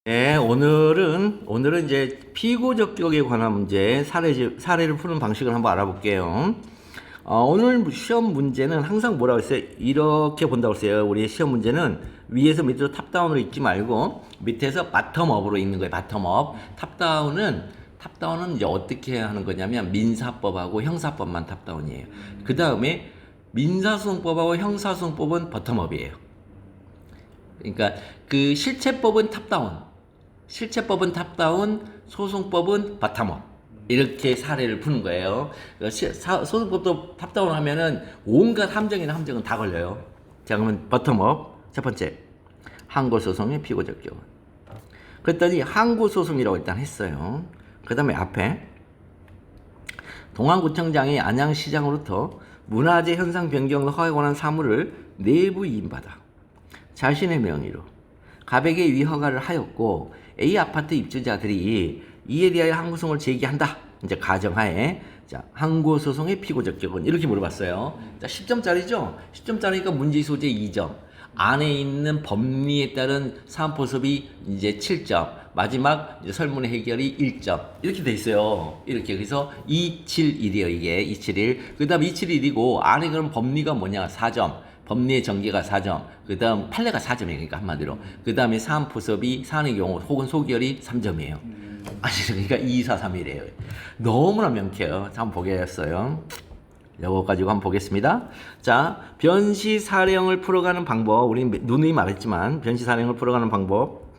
네, 오늘은 이제 피고적격에 관한 문제 사례를 푸는 방식을 한번 알아볼게요. 오늘 시험 문제는 항상 뭐라고 했어요? 이렇게 본다고 했어요. 우리 시험 문제는 위에서 밑으로 탑다운으로 읽지 말고 밑에서 바텀업으로 읽는 거예요. 바텀업. 탑다운은 이제 어떻게 하는 거냐면 민사법하고 형사법만 탑다운이에요. 그 다음에 민사소송법하고 형사소송법은 버텀업이에요. 그러니까 그 실체법은 탑다운, 소송법은 바텀업. 이렇게 사례를 푸는 거예요. 소송법도 탑다운 하면은 온갖 함정은 다 걸려요. 자, 그러면 바텀업. 첫 번째, 항고소송의 피고적격. 그랬더니 항고소송이라고 일단 했어요. 그 다음에 앞에 동안구청장이 안양시장으로부터 문화재 현상 변경을 허가에 관한 사무를 내부 이임받아 자신의 명의로 가백에 위허가를 하였고 A 아파트 입주자들이 이에 대하여 항고소송을 제기한다. 이제 가정하에 자 항고소송의 피고적격은 이렇게 물어봤어요. 자 10점짜리죠. 10점짜리니까 문제의 소재 2점. 안에 있는 법리에 따른 사안포섭이 이제 7점. 마지막 이제 설문의 해결이 1점. 이렇게 돼 있어요. 이렇게 그래서 271이에요. 이게 271. 그다음 271이고 안에 그럼 법리가 뭐냐 4점. 법리의 전개가 4점, 그 다음 판례가 4점이에요. 그러니까 한마디로. 그 다음에 사안포섭이 사안의 경우 혹은 소결이 3점이에요. 아니, 그러니까 2, 4, 3이래요. 너무나 명쾌해요. 자, 한번 보겠어요. 이거 가지고 한번 보겠습니다. 자, 변시사령을 풀어가는 방법. 우리 누누이 말했지만, 변시사령을 풀어가는 방법.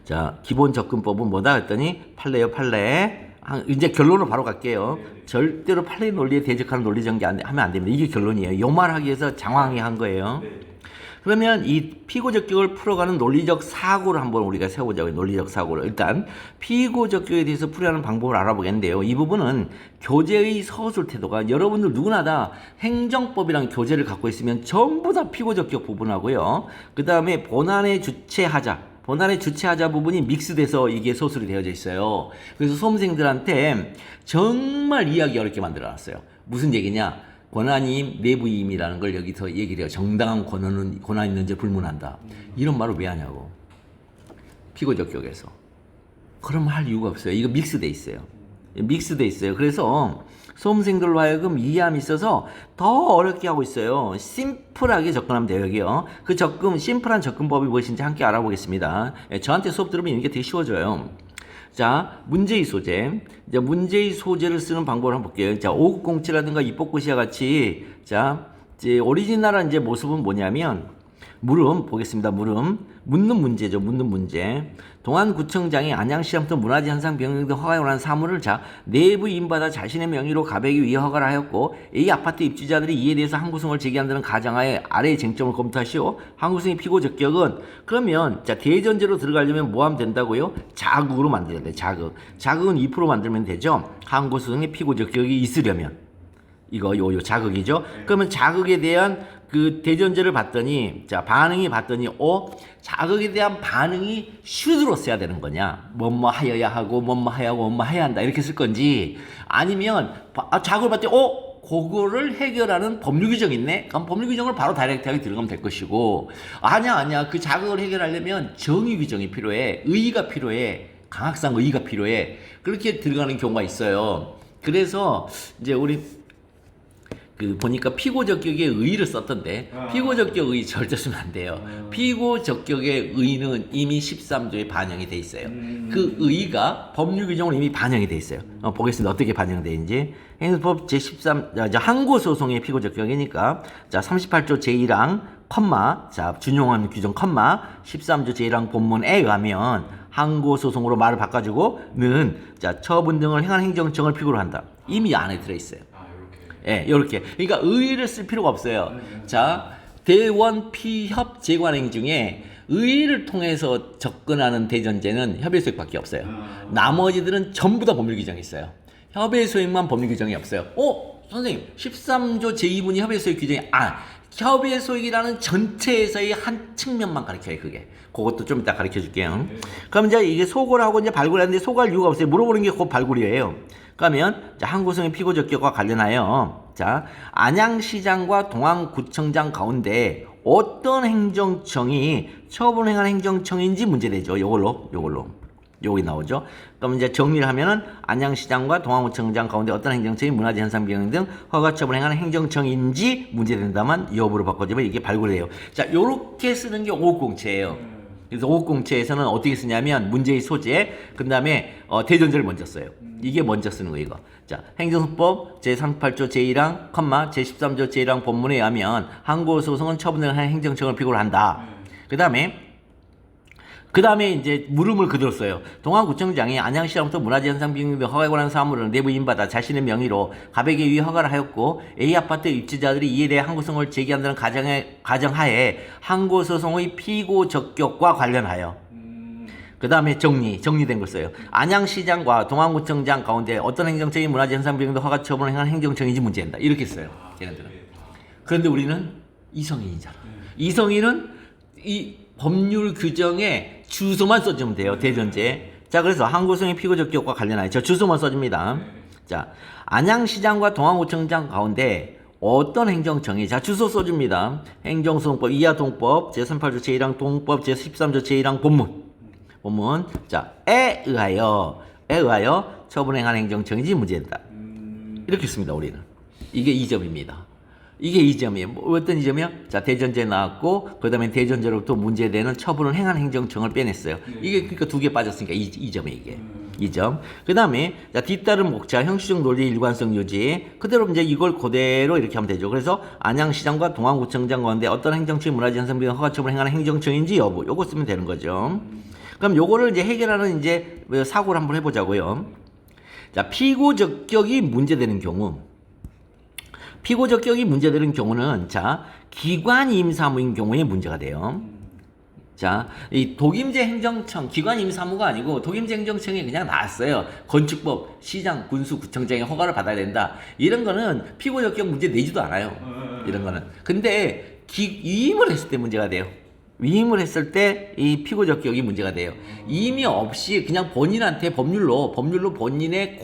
자, 기본 접근법은 뭐다? 했더니, 판례요, 판례. 이제 결론으로 바로 갈게요. 절대로 판례 논리에 대적하는 논리 전개 하면 안 됩니다. 이게 결론이에요. 요 말 하기 위해서 장황하게 한 거예요. 그러면 이 피고적격을 풀어가는 논리적 사고를 한번 우리가 세워보자고요. 논리적 사고를. 일단 피고적격에 대해서 풀이하는 방법을 알아보겠는데요. 이 부분은 교재의 서술 태도가 여러분들 누구나 다 행정법이랑 교재를 갖고 있으면 전부 다 피고적격 부분하고요. 그 다음에 본안의 주체하자 부분이 믹스돼서 이게 소술이 되어져 있어요. 그래서 수험생들한테 정말 이해하기 어렵게 만들어놨어요. 무슨 얘기냐? 권한이임, 내부이임이라는 걸 여기서 얘기를 해요. 정당한 권한 있는지 불문한다. 이런 말을 왜 하냐고. 피고적격에서. 그럼 할 이유가 없어요. 이거 믹스돼 있어요. 그래서 수험생들로 하여금 이해함이 있어서 더 어렵게 하고 있어요. 심플하게 접근하면 돼요, 여기요. 심플한 접근법이 무엇인지 함께 알아보겠습니다. 저한테 수업 들으면 이게 되게 쉬워져요. 자, 문제의 소재. 이제 문제의 소재를 쓰는 방법을 한번 볼게요. 자, 5907라든가 입법고시와 같이, 자, 이제 오리지널한 이제 모습은 뭐냐면, 보겠습니다. 묻는 문제죠. 묻는 문제. 동안구청장이 안양시장부터 문화재 현상 변경 등 허가에 관한 사무를 내부 임받아 자신의 명의로 가백에 위해 허가를 하였고 A 아파트 입주자들이 이에 대해서 항고소송을 제기한다는 가정하에 아래의 쟁점을 검토하시오. 항고소송의 피고적격은 그러면 자 대전제로 들어가려면 뭐 하면 된다고요? 자극으로 만들어야 돼. 자극은 2% 만들면 되죠. 항고소송의 피고적격이 있으려면 이거 요 자극이죠. 그러면 자극에 대한 그 대전제를 봤더니 자극에 대한 반응이 슈드로 써야 되는 거냐? 뭐뭐 하여야 하고 뭐뭐 해야 한다 이렇게 쓸 건지 아니면 자극을 봤더니 그거를 해결하는 법률 규정이 있네? 그럼 법률 규정을 바로 다이렉트하게 들어가면 될 것이고 아니야 그 자극을 해결하려면 정의 규정이 필요해. 의의가 필요해. 강학상 의의가 필요해. 그렇게 들어가는 경우가 있어요. 그래서 이제 우리 보니까 피고적격의 의의를 썼던데 피고적격 의의 절대 쓰면 안 돼요. 피고적격의 의의는 이미 13조에 반영이 돼 있어요. 그 의의가 법률 규정으로 이미 반영이 돼 있어요. 보겠습니다. 어떻게 반영되어 있는지. 행정법 제13 항고소송의 피고적격이니까 자 38조 제1항 자 준용한 규정 13조 제1항 본문에 의하면 항고소송으로 말을 바꿔주고는 자 처분 등을 행한 행정정을 피고로 한다. 이미 안에 들어있어요. 예, 요렇게. 그러니까 의의를 쓸 필요가 없어요. 자, 대원 피협 재관행 중에 의의를 통해서 접근하는 대전제는 협의소액밖에 없어요. 나머지들은 전부 다 법률 규정이 있어요. 협의소액만 법률 규정이 없어요. 선생님, 13조 제2분이 협의소액 규정이 협의소액이라는 전체에서의 한 측면만 가르쳐요, 그게. 그것도 좀 이따 가르쳐 줄게요. 그럼 이제 이게 소고를 하고 이제 발굴하는데 소고할 이유가 없어요. 물어보는 게 곧 발굴이에요. 그러면 항고소송의 피고적격과 관련하여 자 안양시장과 동안구청장 가운데 어떤 행정청이 처분을 행한 행정청인지 문제되죠. 요걸로 요기 나오죠. 그럼 이제 정리를 하면은 안양시장과 동아구청장 가운데 어떤 행정청이 문화재 현상 변경 등 허가 처분을 행하는 행정청인지 문제된다만 여부로 바꿔주면 이게 발굴해요. 자, 요렇게 쓰는 게 오공채예요. 그래서 오공채에서는 어떻게 쓰냐면 문제의 소재, 그 다음에 대전제를 먼저 써요. 이게 먼저 쓰는 거 이거. 자, 행정소법 제38조 제1항, 제13조 제1항 본문에 의하면 항고소송은 처분을 한 행정청을 필요로 한다. 그 다음에 이제 물음을 그대로 써요. 동안구청장이 안양시장부터 문화재 현상 변경 등 허가에 관한 사무를 내부 임받아 자신의 명의로 가백에 의해 허가를 하였고 A아파트 입주자들이 이에 대해 항고소송을 제기한다는 가정하에 항고소송의 피고 적격과 관련하여 그 다음에 정리된 걸 써요. 안양시장과 동안구청장 가운데 어떤 행정청이 문화재 현상 변경 등 허가 처분을 행한 행정청인지 문제된다. 이렇게 써요. 얘네들은. 그런데 우리는 이성인이잖아. 이성인은 이 법률 규정에 주소만 써주면 돼요. 대전제. 자, 그래서 항고소송의 피고 적격과 관련하여 저 주소만 써줍니다. 자, 안양시장과 동안구청장 가운데 어떤 행정청이 자 주소 써줍니다. 행정소송법 이하동법 제38조 제1항 동법 제13조 제1항 본문 자에 의하여 처분행한 행정청인지 문제된다. 이렇게 씁니다. 우리는 이게 2점입니다. 이게 2점이에요. 뭐 어떤 2점이요? 자, 대전제 나왔고 그 다음에 대전제로부터 문제되는 처분을 행한 행정청을 빼냈어요. 이게 그러니까 두 개 빠졌으니까 2점이에요. 이게 2점. 그 다음에 자 뒤따른 목차 형식적 논리 일관성 유지 그대로 이제 이걸 그대로 이렇게 하면 되죠. 그래서 안양시장과 동안구청장 가운데 어떤 행정청이 문화재 현상 변경 허가 처분을 행하는 행정청인지 여부 요거 쓰면 되는 거죠. 그럼 요거를 이제 해결하는 이제 사고를 한번 해보자고요. 자, 피고 적격이 문제되는 경우. 피고 적격이 문제되는 경우는 자 기관 임사무인 경우에 문제가 돼요. 자, 이 독임제 행정청 기관 임사무가 아니고 독임제 행정청이 그냥 나왔어요. 건축법, 시장, 군수, 구청장의 허가를 받아야 된다. 이런 거는 피고 적격 문제 내지도 않아요. 이런 거는. 근데 위임을 했을 때 문제가 돼요. 위임을 했을 때 이 피고 적격이 문제가 돼요. 임의 없이 그냥 본인한테 법률로 본인의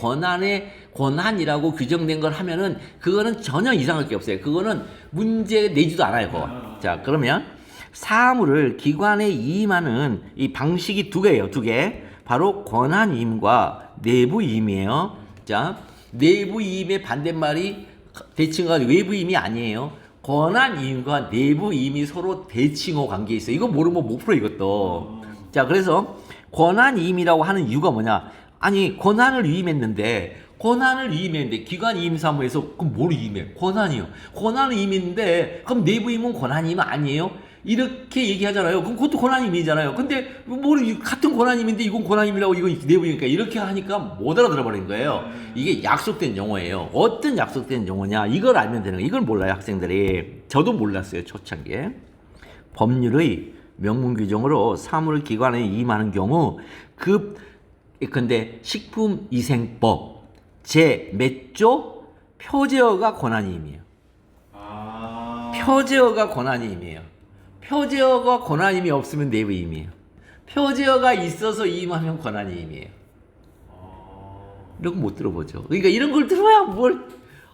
권한이라고 규정된 걸 하면은 그거는 전혀 이상할 게 없어요. 그거는 문제 내지도 않아요. 그거. 자, 그러면 사무를 기관에 이임하는 이 방식이 두 개예요. 두 개. 바로 권한이임과 내부이임이에요. 자, 내부이임의 반대말이 대칭과 외부이임이 아니에요. 권한이임과 내부이임이 서로 대칭호 관계에 있어요. 이거 모르면 못 풀어 이것도. 자, 그래서 권한이임이라고 하는 이유가 뭐냐? 아니 권한을 위임했는데 기관 이임사무에서 그럼 뭘 이임해? 권한이요. 권한을 이임했는데 그럼 내부이임은 권한이임 아니에요? 이렇게 얘기하잖아요. 그럼 그것도 권한이임이잖아요. 근데 뭘 같은 권한이임인데 이건 권한이임이라고 이건 내부이니까 이렇게 하니까 못 알아들어 버린 거예요. 이게 약속된 용어예요. 어떤 약속된 용어냐? 이걸 알면 되는 거예요. 이걸 몰라요 학생들이. 저도 몰랐어요 초창기에. 법률의 명문 규정으로 사무를 기관에 이임하는 경우 근데 식품위생법 제 몇 조 표제어가 권한이임이에요. 표제어가 권한이임이에요. 표제어가 권한이임이 없으면 내부이임이에요. 표제어가 있어서 이임하면 권한이임이에요. 이런 거 못 들어보죠. 그러니까 이런 걸 들어야 뭘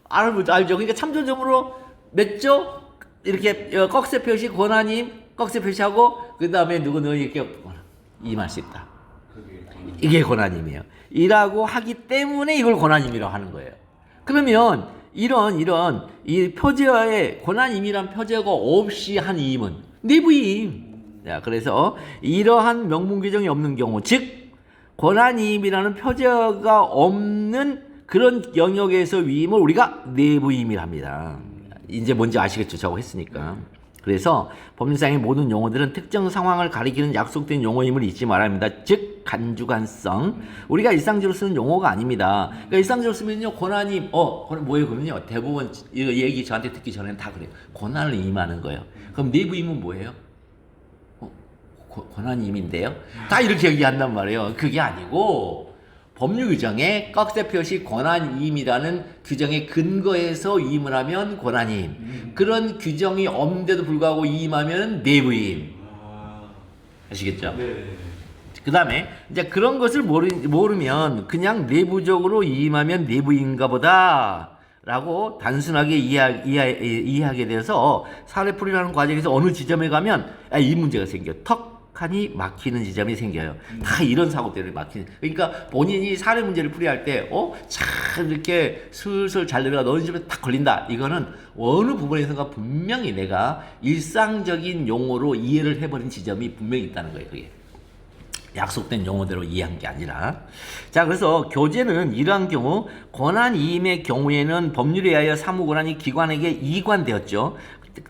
알죠. 그러니까 참조점으로 몇 조 이렇게 꺽쇠 표시 권한이임 꺽쇠 표시하고 그 다음에 누구는 이렇게 이임할 수 있다. 이게 권한이임이에요. 이라고 하기 때문에 이걸 권한이임이라고 하는 거예요. 그러면 이런 이 표제어에 권한이임이란 표제어가 없이 한 이임은 내부이임. 자, 그래서 이러한 명문 규정이 없는 경우, 즉 권한이임이라는 표제어가 없는 그런 영역에서 위임을 우리가 내부이임이라 합니다. 이제 뭔지 아시겠죠? 저거 했으니까. 그래서 법률상의 모든 용어들은 특정 상황을 가리키는 약속된 용어임을 잊지 말아야 합니다. 즉 간주관성. 우리가 일상적으로 쓰는 용어가 아닙니다. 그러니까 일상적으로 쓰면요 권한이 뭐예요? 그러면요 대부분 이거 얘기 저한테 듣기 전에는 다 그래요. 권한을 임하는 거예요. 그럼 내부임은 뭐예요? 권한임인데요. 다 이렇게 얘기한단 말이에요. 그게 아니고 법률 규정에 꺽쇠 표시 권한이임이라는 규정의 근거에서 이임을 하면 권한이임. 그런 규정이 없는데도 불구하고 이임하면 내부이임. 아시겠죠? 네. 그 다음에 이제 그런 것을 모르면 그냥 내부적으로 이임하면 내부인가 보다 라고 단순하게 이해하게 돼서 사례풀이라는 과정에서 어느 지점에 가면 이 문제가 생겨. 턱하니 막히는 지점이 생겨요. 다 이런 사고들이 막히는. 그러니까 본인이 사례 문제를 풀이할 때 참 이렇게 슬슬 잘 내려가 어느 지점에 딱 걸린다. 이거는 어느 부분에선가 분명히 내가 일상적인 용어로 이해를 해버린 지점이 분명히 있다는 거예요. 그게. 약속된 용어대로 이해한 게 아니라. 자, 그래서 교재는 이러한 경우 권한이임의 경우에는 법률에 의하여 사무권한이 기관에게 이관되었죠.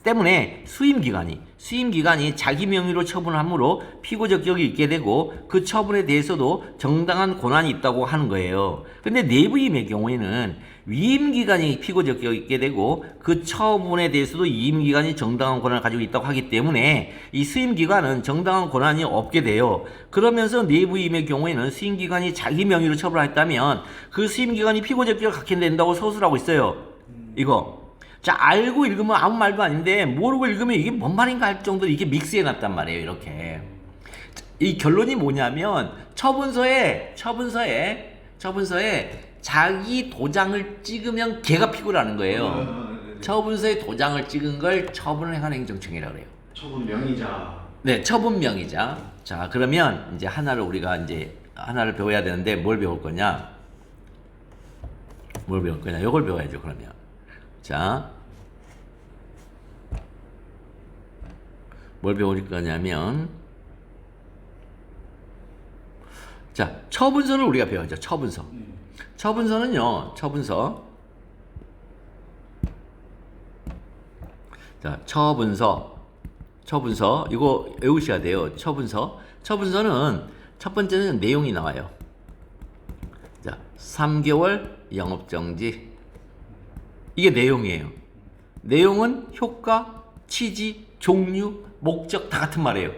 때문에 수임기관이 자기 명의로 처분하므로 피고적 격이 있게 되고 그 처분에 대해서도 정당한 권한이 있다고 하는 거예요. 근데 내부임의 경우에는 위임기관이 피고적 격이 있게 되고 그 처분에 대해서도 위임기관이 정당한 권한을 가지고 있다고 하기 때문에 이 수임기관은 정당한 권한이 없게 돼요. 그러면서 내부임의 경우에는 수임기관이 자기 명의로 처분했다면 그 수임기관이 피고적 격을 갖게 된다고 서술하고 있어요. 이거. 자, 알고 읽으면 아무 말도 아닌데 모르고 읽으면 이게 뭔 말인가 할 정도로 이게 믹스해 놨단 말이에요. 이렇게. 이 결론이 뭐냐면 처분서에 자기 도장을 찍으면 걔가 피고라는 거예요. 처분서에 도장을 찍은 걸 처분을 행한 행정청이라고 그래요. 처분 명의자. 네, 처분 명의자. 자, 그러면 이제 우리가 하나를 배워야 되는데 뭘 배울 거냐? 이걸 배워야죠. 그러면. 자, 뭘 배울 거냐면, 자, 처분서를 우리가 배워야죠. 처분서는요, 자, 처분서, 이거 외우셔야 돼요. 처분서는 첫 번째는 내용이 나와요. 자, 3개월 영업정지. 이게 내용이에요. 내용은 효과, 취지, 종류, 목적 다 같은 말이에요.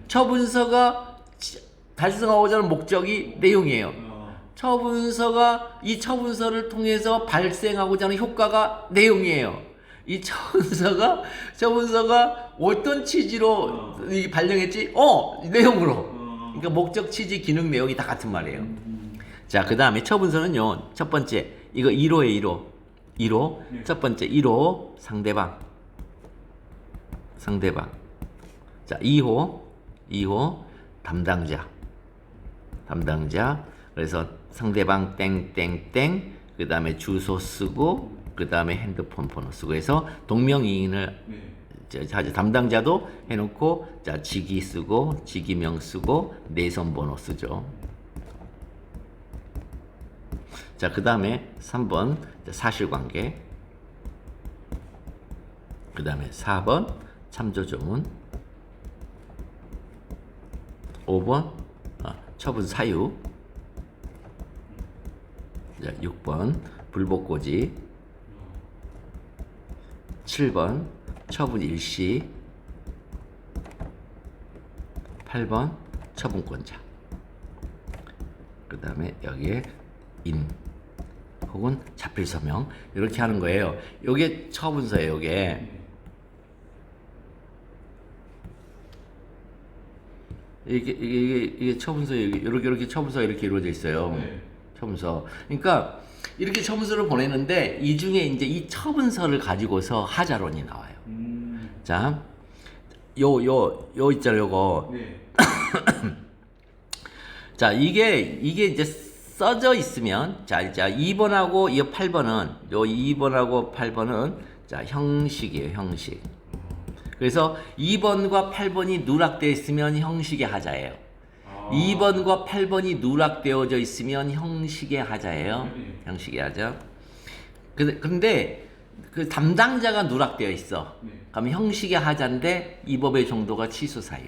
처분서가 달성하고자 하는 목적이 내용이에요. 이 처분서를 통해서 발생하고자 하는 효과가 내용이에요. 이 처분서가 어떤 취지로 발령했지? 내용으로. 그러니까 목적, 취지, 기능, 내용이 다 같은 말이에요. 자, 그 다음에 처분서는요, 첫 번째, 이거 1호에 1호. 첫 번째 1호 상대방. 자, 2호 담당자. 그래서 상대방 땡땡땡, 그 다음에 주소 쓰고, 그 다음에 핸드폰 번호 쓰고 해서 동명이인을 담당자도 해놓고, 자, 직위 쓰고, 직위명 쓰고, 내선 번호 쓰죠. 자, 그 다음에 3번 사실관계. 그 다음에 4번 참조조문. 5번 처분 사유. 자, 6번 불복고지. 7번 처분 일시. 8번 처분권자. 그 다음에 여기에 혹은 자필 서명 이렇게 하는 거예요. 요게 처분서예요. 요게 이게 처분서에 이렇게 처분서가 이렇게 이루어져 있어요. 처분서. 그러니까 이렇게 처분서를 보내는데 이 중에 이제 이 처분서를 가지고서 하자론이 나와요. 자, 요 있잖아요. 요거. 자, 이게 이제 써져 있으면, 자 2번하고 이 8번은, 요 2번하고 8번은 자 형식이에요. 형식. 그래서 2번과 8번이 누락되어 있으면 형식의 하자예요. 2번과 8번이 누락되어져 있으면 형식의 하자예요. 형식의 하자. 근데 그 담당자가 누락되어 있어. 그럼 형식의 하자인데 이 법의 정도가 취소 사유.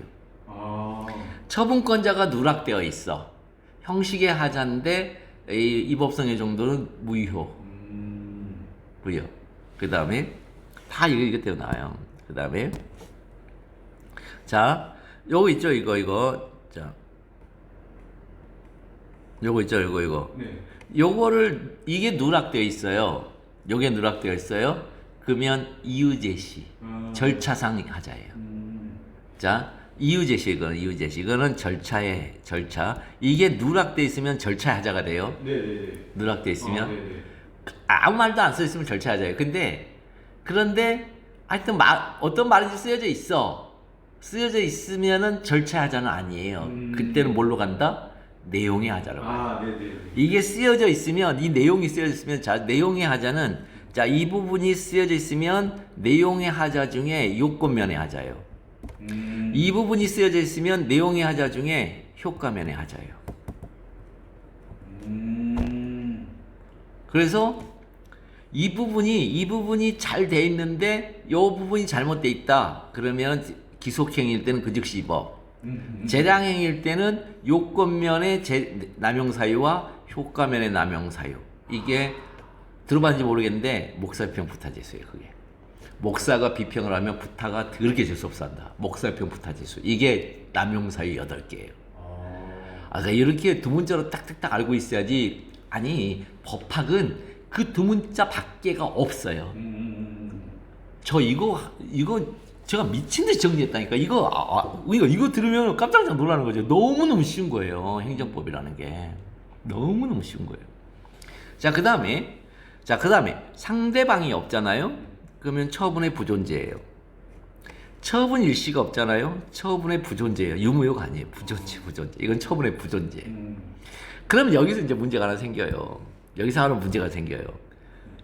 처분권자가 누락되어 있어. 형식의 하자인데 이 법성의 정도는 무효. 그 다음에 다 이것대로 나와요. 그 다음에 자, 요거 있죠. 이거. 자, 요거 있죠. 이거. 요거를 이게 누락되어 있어요. 요게 누락되어 있어요. 그러면 이유 제시. 절차상 하자예요. 자, 이유 제시. 이거는 절차의 절차. 이게 누락되어 있으면 절차 하자가 돼요. 누락되어 있으면. 아무 말도 안 써 있으면 절차하자예요. 그런데 하여튼 어떤 말인지 쓰여져 있어. 쓰여져 있으면은 절차하자는 아니에요. 그때는 뭘로 간다? 내용의 하자라고. 네네. 이게 쓰여져 있으면, 이 내용이 쓰여져 있으면, 자, 내용의 하자는, 자, 이 부분이 쓰여져 있으면 내용의 하자 중에 요건면의 하자예요. 이 부분이 쓰여져 있으면 내용의 하자 중에 효과면의 하자예요. 그래서 이 부분이 잘 돼 있는데 이 부분이 잘못돼 있다. 그러면 기속행위일 때는 그 즉시 법. 재량행위일 때는 요건면의 남용사유와 효과면의 남용사유. 이게 들어봤는지 모르겠는데 목사평 부타지수예요. 그게. 목사가 비평을 하면 부타가 더럽게 재수없어 한다. 목사평 부타지수. 이게 남용사유 8개예요. 그러니까 이렇게 두 문자로 딱딱딱 알고 있어야지. 아니, 법학은 그 두 문자 밖에가 없어요. 저 이거 제가 미친 듯이 정리했다니까. 이거 들으면 깜짝 놀라는 거죠. 너무너무 쉬운 거예요. 행정법이라는 게. 너무너무 쉬운 거예요. 자, 그 다음에 상대방이 없잖아요. 그러면 처분의 부존재예요. 처분 일시가 없잖아요. 처분의 부존재예요. 유무효가 아니에요. 부존재. 이건 처분의 부존재. 그럼 여기서 이제 문제가 하나 생겨요.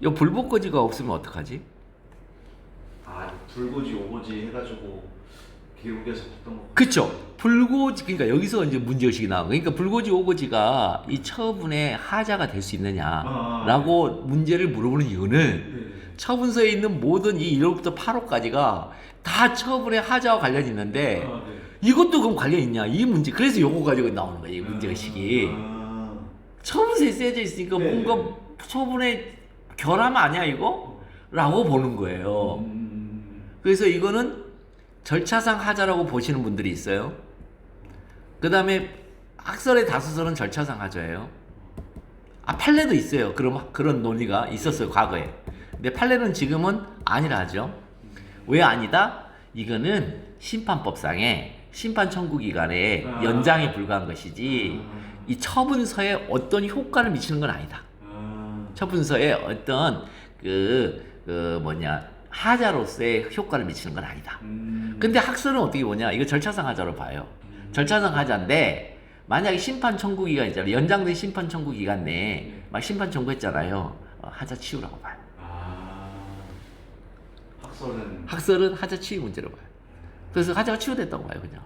이 불복거지가 없으면 어떡하지? 불고지 오고지 해가지고 교육에서 봤던 거. 그쵸? 불고지, 그러니까 여기서 이제 문제의식이 나온 거예요. 그러니까 불고지 오고지가 이 처분의 하자가 될 수 있느냐라고 문제를 물어보는 이유는 처분서에 있는 모든 이 1호부터 8호까지가 다 처분의 하자와 관련이 있는데 이것도 그럼 관련이 있냐? 이 문제. 그래서 요거 가지고 나오는 거예요. 이 문제의식이. 처분서에 쓰여져 있으니까 뭔가 처분의 결함 아니야 이거? 라고 보는 거예요. 그래서 이거는 절차상 하자라고 보시는 분들이 있어요. 그 다음에 학설의 다수설은 절차상 하자예요. 판례도 있어요. 그런 논리가 있었어요, 과거에. 근데 판례는 지금은 아니라 하죠. 왜 아니다? 이거는 심판법상에 심판 청구 기간에 연장에 불과한 것이지 이 처분서에 어떤 효과를 미치는 건 아니다. 처분서에 어떤 하자로서의 효과를 미치는 건 아니다. 근데 학설은 어떻게 보냐? 이거 절차상 하자로 봐요. 절차상 하자인데 만약에 심판 청구 기간 있잖아요. 연장된 심판 청구 기간 내에 막 심판 청구했잖아요. 하자 치우라고 봐요. 학설은 하자 치유 문제로 봐요. 그래서 하자가 치유됐다고 봐요, 그냥.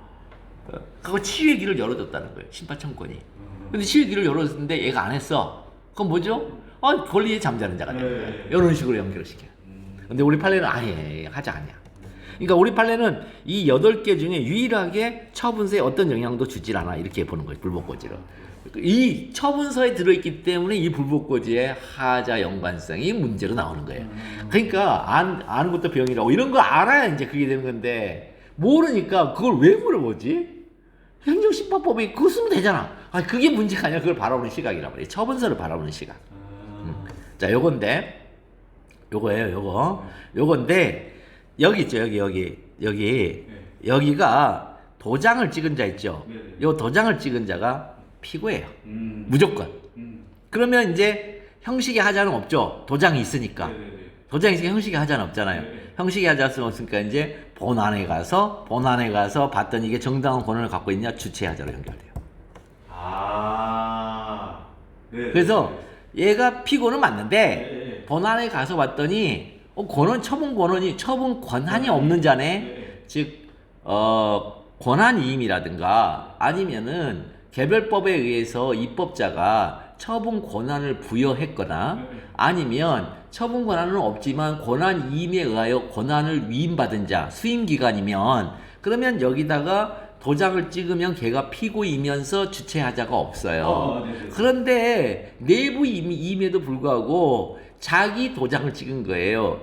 그거 치유의 길을 열어줬다는 거예요, 심판 청구권이. 근데 치유의 길을 열어줬는데 얘가 안 했어. 그럼 뭐죠? 권리에 잠자는 자가 되는 거예요. 이런 식으로 연결을 시켜요. 근데 우리 판례는 아예 하자 아니야. 그러니까 우리 판례는 이 8개 중에 유일하게 처분서에 어떤 영향도 주질 않아. 이렇게 보는 거예요, 불복고지를. 이 처분서에 들어있기 때문에 이 불복고지의 하자 연관성이 문제로 나오는 거예요. 그러니까 아는 것도 병이라고 이런 거 알아야 이제 그게 되는 건데 모르니까 그걸 왜 물어보지? 행정심판법이 그거 쓰면 되잖아. 그게 문제가 아니라 그걸 바라보는 시각이란 말이에요. 처분서를 바라보는 시각. 자, 요거예요, 요건데 여기 있죠, 여기가 도장을 찍은 자 있죠. 요 도장을 찍은 자가 피고예요. 무조건. 그러면 이제 형식의 하자는 없죠. 도장이 있으니까. 도장이 있으니까 형식의 하자는 없잖아요. 형식의 하자는 없으니까 이제 본안에 가서 봤더니 이게 정당한 권한을 갖고 있냐, 주체 하자로 연결돼요. 그래서 얘가 피고는 맞는데 본안에 가서 봤더니 처분 권한이 없는 자네. 즉 권한 이임이라든가 아니면은 개별법에 의해서 입법자가 처분 권한을 부여했거나 아니면 처분 권한은 없지만 권한 이임에 의하여 권한을 위임받은 자, 수임기관이면 그러면 여기다가 도장을 찍으면 걔가 피고이면서 주체하자가 없어요. 그런데 내부 이임에도 불구하고 자기 도장을 찍은 거예요.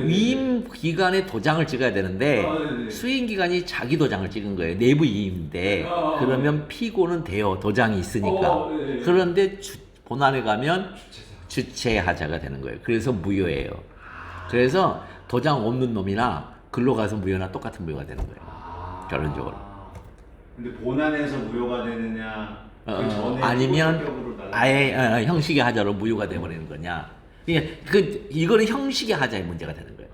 위임 기관에 도장을 찍어야 되는데 수임 기관이 자기 도장을 찍은 거예요. 내부 이임인데 그러면 피고는 돼요. 도장이 있으니까. 그런데 본안에 가면 주체하자가 되는 거예요. 그래서 무효예요. 그래서 도장 없는 놈이나 글로 가서 무효나 똑같은 무효가 되는 거예요. 결론적으로. 근데 본안에서 무효가 되느냐? 그 전에 아니면 아예 형식의 하자로 무효가 돼버리는 거냐? 그러니까 이거는 형식의 하자의 문제가 되는 거예요.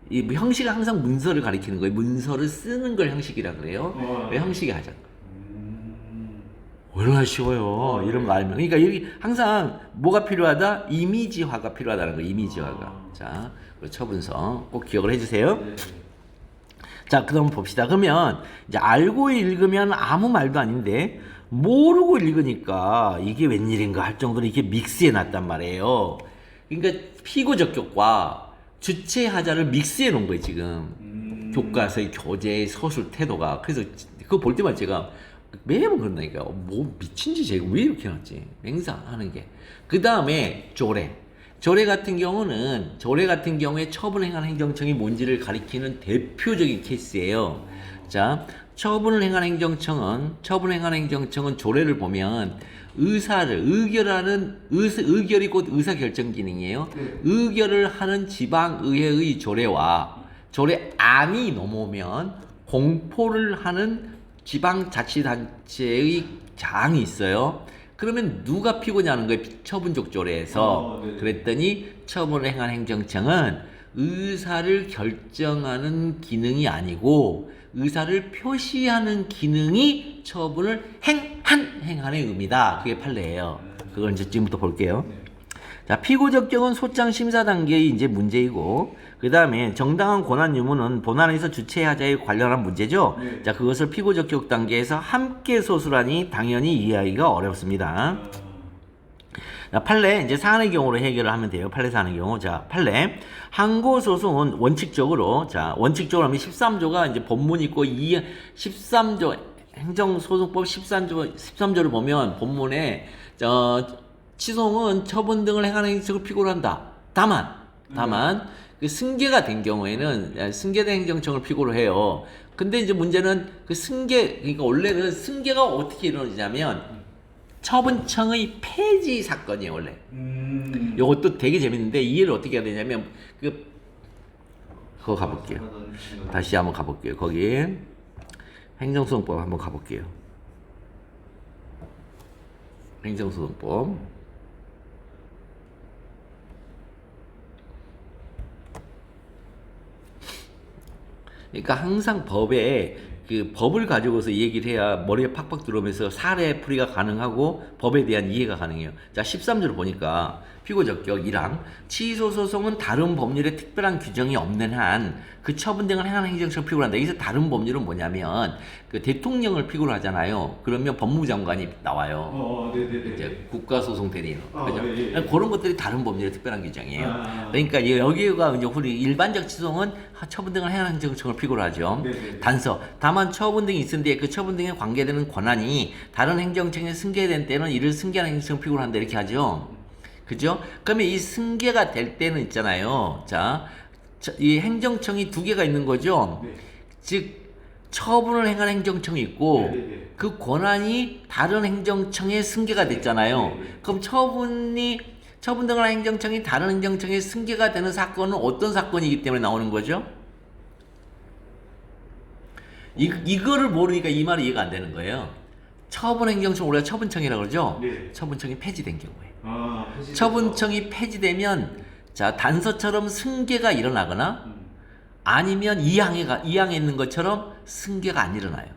이 형식은 항상 문서를 가리키는 거예요. 문서를 쓰는 걸 형식이라 그래요. 왜 형식의 하자? 얼마나 쉬워요. 이런 거 알면. 그러니까 여기 항상 뭐가 필요하다? 이미지화가 필요하다는 거예요. 이미지화가. 자, 처분서 꼭 기억을 해주세요. 네. 자, 그럼 봅시다. 그러면 이제 알고 읽으면 아무 말도 아닌데 모르고 읽으니까 이게 웬일인가 할 정도로 이게 믹스해 놨단 말이에요. 그러니까 피고적격과 주체하자를 믹스해 놓은 거예요, 지금. 교과서의 교재의 서술 태도가. 그래서 그거 볼 때마다 제가 매번 그런다니까. 뭐 미친지 제가 왜 이렇게 놨지? 맹상하는 게. 그 다음에 조례. 조례 같은 경우에 처분을 행한 행정청이 뭔지를 가리키는 대표적인 케이스예요. 자, 처분을 행한 행정청은 조례를 보면 의결이 곧 의사결정 기능이에요. 의결을 하는 지방의회의 조례와 조례안이 넘어오면 공포를 하는 지방자치단체의 장이 있어요. 그러면 누가 피고냐는 거예요. 처분적 조례에서. 그랬더니 처분을 행한 행정청은 의사를 결정하는 기능이 아니고 의사를 표시하는 기능이 처분을 행한의 의미다. 그게 판례예요. 그걸 이제 지금부터 볼게요. 자, 피고적격은 소장 심사 단계의 이제 문제이고, 그 다음에 정당한 권한 유무는 본안에서 주체하자에 관련한 문제죠. 자, 그것을 피고적격 단계에서 함께 소술하니 당연히 이해하기가 어렵습니다. 자, 판례 이제 사안의 경우로 해결을 하면 돼요. 판례 사안의 경우. 자, 판례 항고 소송은 원칙적으로 하면 13조가 이제 본문이 있고 13조 행정소송법 13조를 보면 본문에 치송은 처분 등을 행하는 행정을 피고를 한다. 다만 그 승계가 된 경우에는 승계된 행정청을 피고를 해요. 근데 이제 문제는 그 그러니까 원래는 승계가 어떻게 이루어지냐면 처분청의 폐지 사건이에요, 원래. 이것도 되게 재밌는데 이해를 어떻게 해야 되냐면 그거 가볼게요. 다시 한번 가볼게요. 거기 행정소송법 한번 가볼게요. 행정소송법. 그러니까 항상 법을 가지고서 얘기를 해야 머리에 팍팍 들어오면서 사례 풀이가 가능하고 법에 대한 이해가 가능해요. 자, 13조를 보니까 피고적격 1항 취소 소송은 다른 법률에 특별한 규정이 없는 한 그 처분 등을 행하는 행정청을 피고를 한다. 여기서 다른 법률은 뭐냐면 그 대통령을 피고를 하잖아요. 그러면 법무부 장관이 나와요. 이제 국가소송 대리인. 그죠? 그런 것들이 다른 법률의 특별한 규정이에요. 그러니까 여기가 이제 우리 일반적 취소는 처분 등을 행하는 행정청을 피고를 하죠. 단서. 다만 처분 등이 있은데 그 처분 등에 관계되는 권한이 다른 행정청에 승계된 때는 이를 승계하는 행정청을 피고를 한다. 이렇게 하죠. 그죠? 그러면 이 승계가 될 때는 있잖아요. 자, 이 행정청이 두 개가 있는 거죠. 즉 처분을 행하는 행정청이 있고 그 권한이 다른 행정청에 승계가 됐잖아요. 그럼 처분 등을 한 행정청이 다른 행정청에 승계가 되는 사건은 어떤 사건이기 때문에 나오는 거죠? 이거를 모르니까 이 말이 이해가 안 되는 거예요. 처분 행정청 우리가 처분청이라고 그러죠? 처분청이 폐지된 경우에. 처분청이 폐지되면 자, 단서처럼 승계가 일어나거나 아니면 2항에 있는 것처럼 승계가 안 일어나요.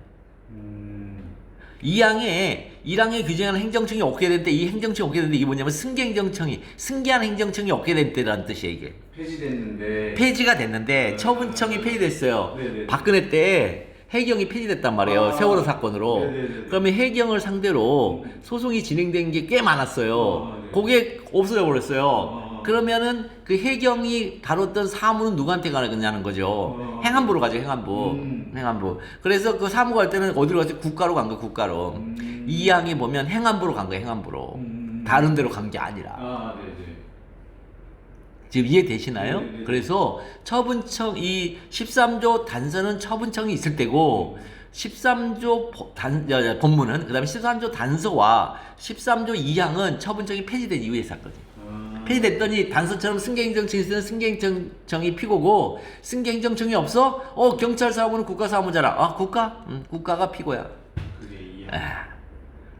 1항에 규정하는 행정청이 없게 될 때 이 행정청이 없게 되는데 이게 뭐냐면 승계한 행정청이 없게 된 때라는 뜻이에요, 이게. 폐지가 됐는데 처분청이 폐지됐어요. 박근혜 때 해경이 폐지됐단 말이에요. 세월호 사건으로. 그러면 해경을 상대로 소송이 진행된 게 꽤 많았어요. 그게 없어져 버렸어요. 그러면은 그 해경이 다뤘던 사무는 누구한테 가냐는 거죠. 행안부로 가죠, 행안부. 그래서 그 사무 갈 때는 어디로 갔지? 국가로 간 거예요, 국가로. 이 항에 보면 행안부로 간 거예요, 행안부로. 다른 데로 간 게 아니라. 지금 이해되시나요? 그래서 처분청, 이 13조 단서는 처분청이 있을 때고, 13조 법문은, 그 다음에 13조 단서와 13조 2항은 처분청이 폐지된 이후의 사건이에요. 폐지됐더니 단서처럼 승계행정청이 있으면 승계행정청이 피고고 승계행정청이 없어? 경찰사무는 국가사무잖아. 국가가 피고야.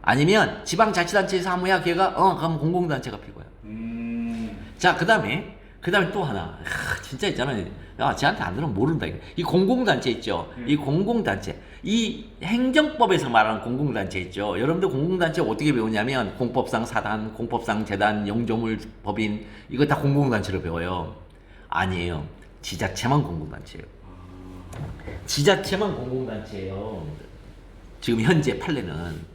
아니면 지방자치단체 사무야 걔가 그럼 공공단체가 피고야. 자, 그다음에 또 하나. 진짜 있잖아요. 야, 쟤한테 안 들으면 모른다. 이 공공단체 있죠. 이 공공단체. 이 행정법에서 말하는 공공단체 있죠. 여러분들 공공단체 어떻게 배우냐면 공법상 사단, 공법상 재단, 영조물 법인 이거 다 공공단체로 배워요. 아니에요. 지자체만 공공단체예요. 지자체만 공공단체예요. 지금 현재 판례는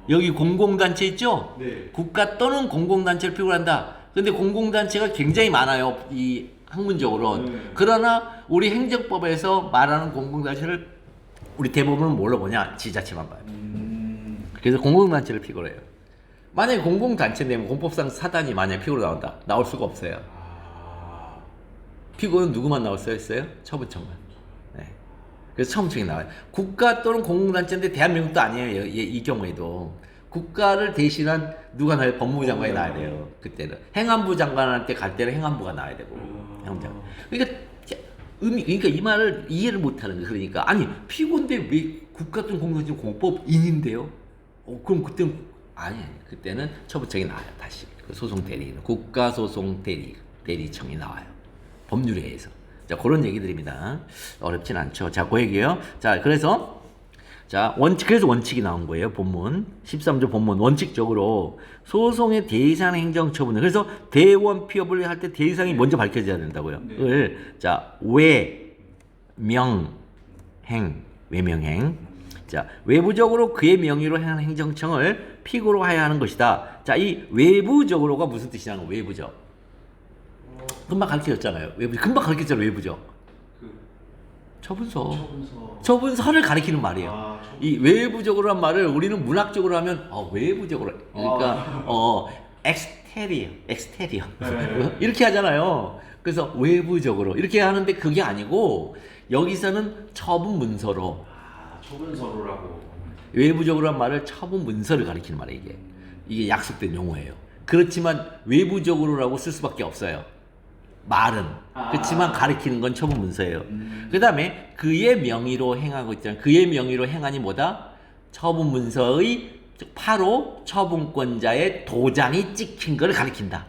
여기 공공단체 있죠? 네. 국가 또는 공공단체를 필요로 한다. 근데 공공단체가 굉장히 많아요. 이 학문적으로. 그러나 우리 행정법에서 말하는 공공단체를 우리 대부분은 뭘로 보냐? 지자체만 봐요. 그래서 공공단체를 필요로 해요. 만약에 공공단체 내면 공법상 사단이 만약에 필요로 나온다. 나올 수가 없어요. 피고는 누구만 나올 수 있어요? 처분청만. 네. 그래서 처분청이 나와요. 국가 또는 공공단체인데 대한민국도 아니에요. 이 경우에도. 국가를 대신한 누가 나와요? 법무부 장관이 나와야 돼요. 그때는. 행안부 장관한테 갈 때는 행안부가 나와야 되고. 행안부 장관. 그러니까 이 말을 이해를 못 하는 거예요. 그러니까. 아니, 피고인데 왜 국가 또는 공공단체 공법인인데요? 그럼 그때는, 아니. 그때는 처분청이 나와요. 다시. 그 소송 대리인. 국가소송 대리청이 나와요. 법률회에서. 자, 그런 얘기들입니다. 어렵진 않죠. 자, 그 얘기예요. 자, 그래서 그래서 원칙이 나온 거예요. 본문 13조 본문 원칙적으로 소송의 대상 행정 처분을 그래서 대원 피업을 할 때 대상이 먼저 밝혀져야 된다고요. 네. 자, 외명행. 자, 외부적으로 그의 명의로 행하는 행정청을 피고로 하여야 하는 것이다. 자, 이 외부적으로가 무슨 뜻이냐는 거예요. 외부적. 금방 가르쳐줬잖아요. 금방 가르쳤잖아요. 외부적. 처분서를 가리키는 말이에요. 이 외부적으로란 말을 우리는 문학적으로 하면 외부적으로 그러니까 엑스테리어 네. 이렇게 하잖아요. 그래서 외부적으로 이렇게 하는데 그게 아니고 여기서는 처분 문서로 처분서로라고. 외부적으로란 말을 처분 문서를 가리키는 말이에요. 이게 약속된 용어예요. 그렇지만 외부적으로라고 쓸 수밖에 없어요. 말은 그렇지만 가리키는 건 처분 문서예요. 그 다음에 그의 명의로 행하고 있잖아요. 그의 명의로 행하니 뭐다? 처분 문서의 바로 처분권자의 도장이 찍힌 걸 가리킨다.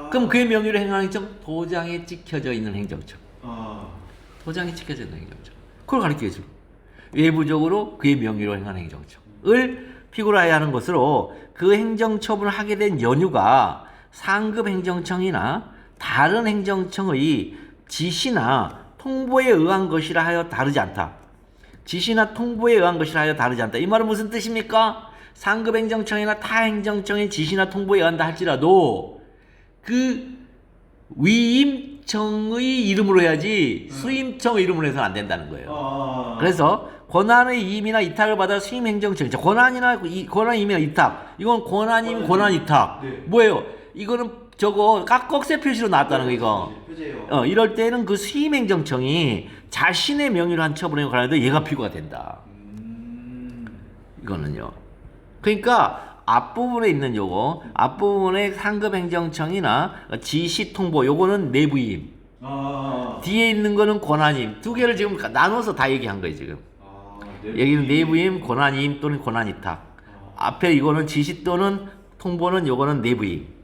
그럼 그의 명의로 행하는 행정 도장에 찍혀져 있는 행정처. 도장이 찍혀져 있는 행정처. 그걸 가리켜야죠. 외부적으로 그의 명의로 행하는 행정처를 피고로 해야 하는 것으로 그 행정처분을 하게 된 연유가 상급 행정청이나 다른 행정청의 지시나 통보에 의한 것이라 하여 다르지 않다. 지시나 통보에 의한 것이라 하여 다르지 않다. 이 말은 무슨 뜻입니까? 상급 행정청이나 타 행정청의 지시나 통보에 의한다 할지라도 그 위임청의 이름으로 해야지 수임청 이름으로 해서는 안 된다는 거예요. 그래서 권한의 이임이나 이탁을 받아 수임 행정청, 권한 이임이나 이탁, 이건 권한임, 권한 이탁. 뭐예요? 이거는 저거 깍꺽쇠 표시로 나왔다는 거 이거. 표제요. 이럴 때는 그 수임행정청이 자신의 명의로 한 처분에 관해도 얘가 피고가 된다. 이거는요. 그러니까 앞부분에 있는 요거, 앞부분에 상급 행정청이나 지시 통보 요거는 내부임. 뒤에 있는 거는 권한임. 두 개를 지금 나눠서 다 얘기한 거예요 지금. 여기는 내부임, 권한임 또는 권한이탁. 앞에 이거는 지시 또는 통보는 요거는 내부임.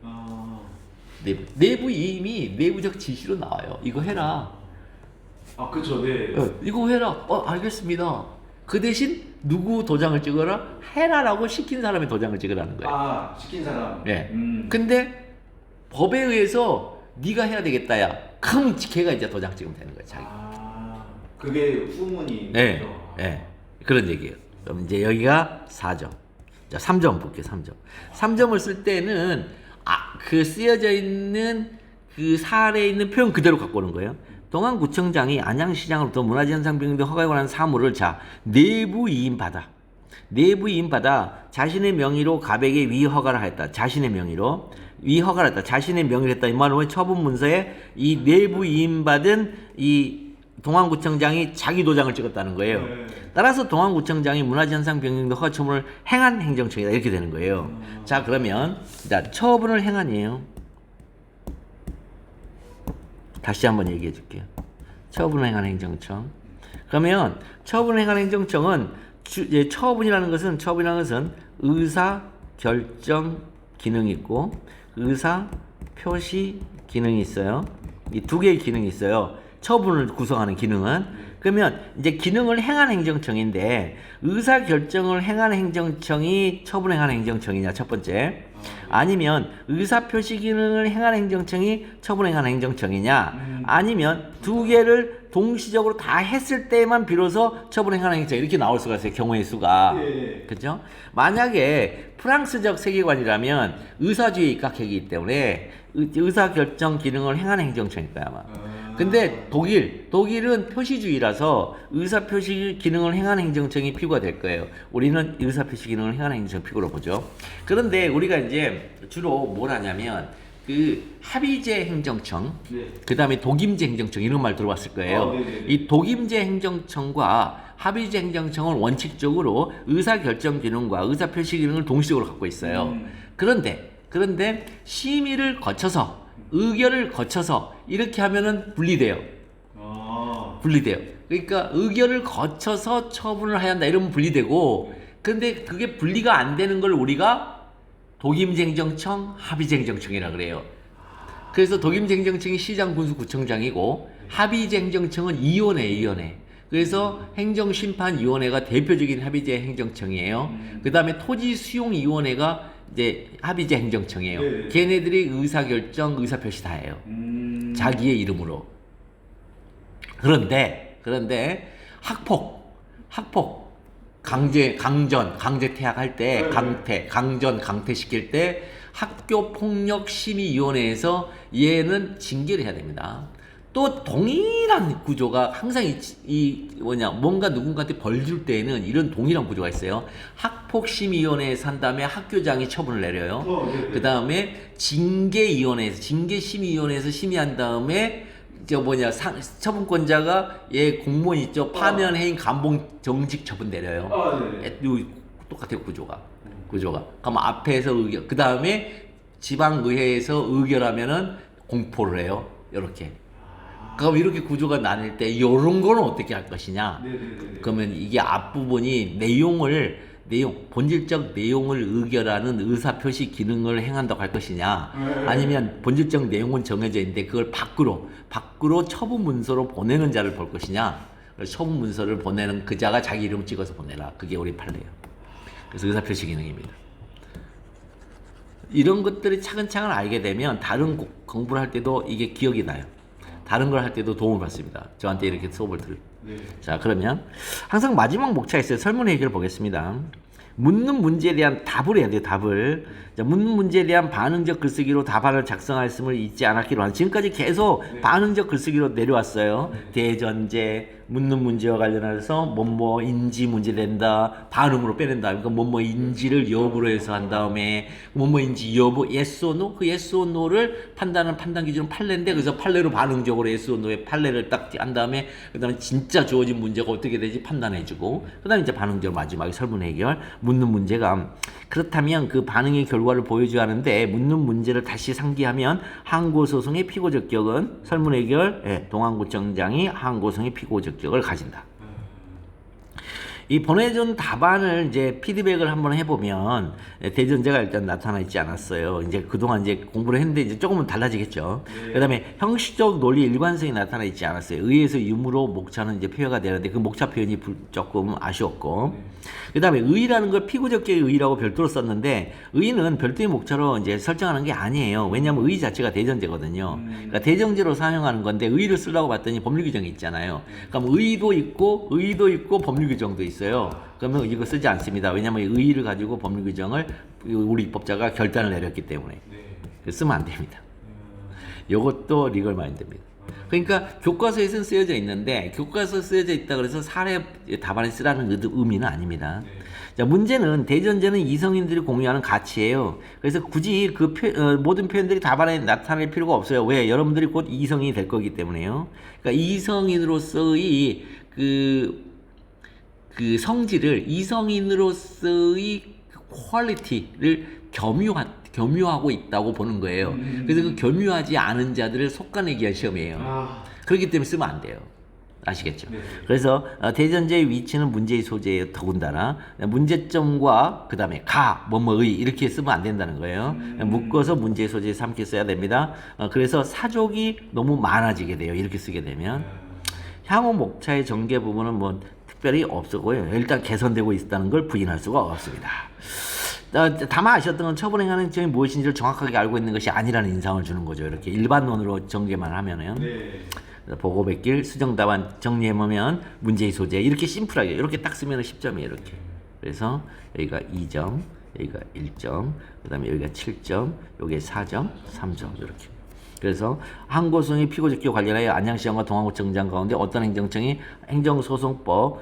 내부임이 내부적 지시로 나와요. 이거 해라. 그쵸, 네. 이거 해라. 알겠습니다. 그 대신 누구 도장을 찍어라? 해라라고 시킨 사람의 도장을 찍으라는 거예요. 시킨 사람. 네. 근데 법에 의해서 네가 해야 되겠다야. 그럼 걔가 이제 도장 찍으면 되는 거예요. 자기. 그게 후문이. 네. 네. 그런 얘기예요. 그럼 이제 여기가 4점. 자, 3점 볼게요. 3점. 3점을 쓸 때는 그 쓰여져 있는 그 사례에 있는 표현 그대로 갖고 오는 거예요. 동안구청장이 안양시장으로부터 문화재현상병등 허가에 관한 사무를 내부 이임받아 자신의 명의로 갑에게 위허가를 하였다. 자신의 명의로 위허가를 했다. 자신의 명의로 했다. 이 말은 처분 문서에 이 내부 이임받은 이 동안구청장이 자기 도장을 찍었다는 거예요. 따라서 동안구청장이 문화재현상병등등 허가 처분을 행한 행정청이다. 이렇게 되는 거예요. 자, 그러면 처분을 행한이에요. 다시 한번 얘기해 줄게요. 처분을 행한 행정청. 그러면 처분을 행한 행정청은 처분이라는 것은 의사 결정 기능이 있고 의사 표시 기능이 있어요. 이 두 개의 기능이 있어요. 처분을 구성하는 기능은. 그러면 이제 기능을 행하는 행정청인데 의사결정을 행하는 행정청이 처분을 행하는 행정청이냐 첫 번째, 아니면 의사표시 기능을 행하는 행정청이 처분을 행하는 행정청이냐, 아니면 두 개를 동시적으로 다 했을 때만 비로소 처분을 행하는 행정청, 이렇게 나올 수가 있어요. 경우의 수가. 그렇죠? 만약에 프랑스적 세계관이라면 의사주의 입각이기 때문에 의사결정 기능을 행하는 행정청일 거야 아마. 근데 독일은 표시주의라서 의사표시 기능을 행하는 행정청이 피고가 될 거예요. 우리는 의사표시 기능을 행하는 행정청 피고로 보죠. 그런데 우리가 이제 주로 뭘 하냐면 그 합의제 행정청, 그 다음에 독임제 행정청 이런 말 들어봤을 거예요. 이 독임제 행정청과 합의제 행정청은 원칙적으로 의사결정 기능과 의사표시 기능을 동시적으로 갖고 있어요. 그런데 심의를 거쳐서 의결을 거쳐서 이렇게 하면은 분리돼요. 분리돼요. 그러니까 의결을 거쳐서 처분을 해야 한다 이러면 분리되고, 근데 그게 분리가 안 되는 걸 우리가 독임행정청, 합의행정청이라 그래요. 그래서 독임행정청이 시장, 군수, 구청장이고 합의행정청은 위원회. 그래서 행정심판위원회가 대표적인 합의제 행정청이에요. 그 다음에 토지수용위원회가 이제 합의제 행정청이에요. 걔네들이 의사결정, 의사표시 다 해요. 자기의 이름으로. 그런데 학폭, 강제 퇴학할 때, 강퇴 시킬 때 학교폭력심의위원회에서 얘는 징계를 해야 됩니다. 또 동일한 구조가 항상 뭔가 누군가한테 벌 줄 때에는 이런 동일한 구조가 있어요. 학폭심의위원회에서 한 다음에 학교장이 처분을 내려요. 그 다음에 징계심의위원회에서 심의한 다음에 처분권자가 얘 공무원 있죠. 파면 해임 감봉 정직 처분 내려요. 똑같아요 구조가. 그럼 앞에서 의결, 그 다음에 지방의회에서 의결하면은 공포를 해요. 이렇게. 그럼 이렇게 구조가 나뉠 때 이런 거는 어떻게 할 것이냐? 그러면 이게 앞부분이 본질적 내용을 의결하는 의사표시 기능을 행한다고 할 것이냐, 아니면 본질적 내용은 정해져 있는데 그걸 밖으로 처분 문서로 보내는 자를 볼 것이냐. 처분 문서를 보내는 그 자가 자기 이름 찍어서 보내라. 그게 우리 판례예요. 그래서 의사표시 기능입니다. 이런 것들이 차근차근 알게 되면 다른 공부를 할 때도 이게 기억이 나요. 다른 걸 할 때도 도움을 받습니다. 저한테 이렇게 수업을 들을. 자, 그러면 항상 마지막 목차가 있어요. 설문 해결을 보겠습니다. 묻는 문제에 대한 답을 해야 돼요. 답을. 자, 묻는 문제에 대한 반응적 글쓰기로 답안을 작성하였음을 잊지 않았기로 하는. 지금까지 계속 반응적 글쓰기로 내려왔어요. 대전제, 묻는 문제와 관련해서 뭐뭐인지 문제된다. 반응으로 빼낸다. 그러니까 뭐뭐인지를 여부로 해서 한 다음에 뭐뭐인지 여부, yes or no? 그 yes or no를 판단하는 판단 기준은 판례인데, 그래서 판례로 반응적으로 yes or no의 판례를 딱 한 다음에 그 다음에 진짜 주어진 문제가 어떻게 되지 판단해주고, 그 다음에 이제 반응적으로 마지막에 설문 해결. 묻는 문제가 그렇다면 그 반응의 결과를 보여줘야 하는데, 묻는 문제를 다시 상기하면 항고소송의 피고적격은 설문 해결, 동안구청장이 항고소송의 피고적격을 가진다. 이 보내준 답안을 이제 피드백을 한번 해보면 대전제가 일단 나타나 있지 않았어요. 이제 그동안 이제 공부를 했는데 이제 조금은 달라지겠죠. 그다음에 형식적 논리 일관성이 나타나 있지 않았어요. 의에서 유무로 목차는 이제 표현가 되는데 그 목차 표현이 조금 아쉬웠고, 그다음에 의라는 걸 피고적격의 의라고 별도로 썼는데 의는 별도의 목차로 이제 설정하는 게 아니에요. 왜냐하면 의 자체가 대전제거든요. 그러니까 대전제로 사용하는 건데 의를 쓰려고 봤더니 법률 규정이 있잖아요. 그럼 의도 있고 법률 규정도 있어요. 그러면 이거 쓰지 않습니다. 왜냐하면 의의를 가지고 법률 규정을 우리 입법자가 결단을 내렸기 때문에 쓰면 안 됩니다. 이것도 리걸 마인드입니다. 그러니까 교과서에서는 쓰여져 있는데 교과서에 쓰여져 있다 그래서 사례 답안에 쓰라는 의미는 아닙니다. 자, 문제는 대전제는 이성인들이 공유하는 가치예요. 그래서 굳이 그 모든 표현들이 답안에 나타낼 필요가 없어요. 왜? 여러분들이 곧 이성인이 될 거기 때문에요. 그러니까 이성인으로서의 그 성질을, 이성인으로서의 퀄리티를 겸유하고 있다고 보는 거예요. 그래서 그 겸유하지 않은 자들을 속가내기 위한 시험이에요. 그렇기 때문에 쓰면 안 돼요. 아시겠죠? 네. 그래서 대전제의 위치는 문제의 소재에 더군다나 문제점과 그 다음에 뭐뭐의 이렇게 쓰면 안 된다는 거예요. 묶어서 문제의 소재에 삼게 써야 됩니다. 그래서 사족이 너무 많아지게 돼요. 이렇게 쓰게 되면. 향후 목차의 전개 부분은 뭐 특별히 없었고요. 일단 개선되고 있다는 걸 부인할 수가 없습니다. 다만 아셨던 건 처분 행하는 행정이 무엇인지를 정확하게 알고 있는 것이 아니라는 인상을 주는 거죠. 이렇게 일반론으로 전개만 하면은. 네. 보고 뵙길 수정 답안 정리해보면 문제의 소재 이렇게 심플하게 이렇게 딱 쓰면 10점이에요. 이렇게. 그래서 여기가 2점, 여기가 1점, 그 다음에 여기가 7점, 여기에 4점, 3점 이렇게. 그래서 항고소송의 피고적기 관련하여 안양시장과 동아구청장 가운데 어떤 행정청이 행정소송법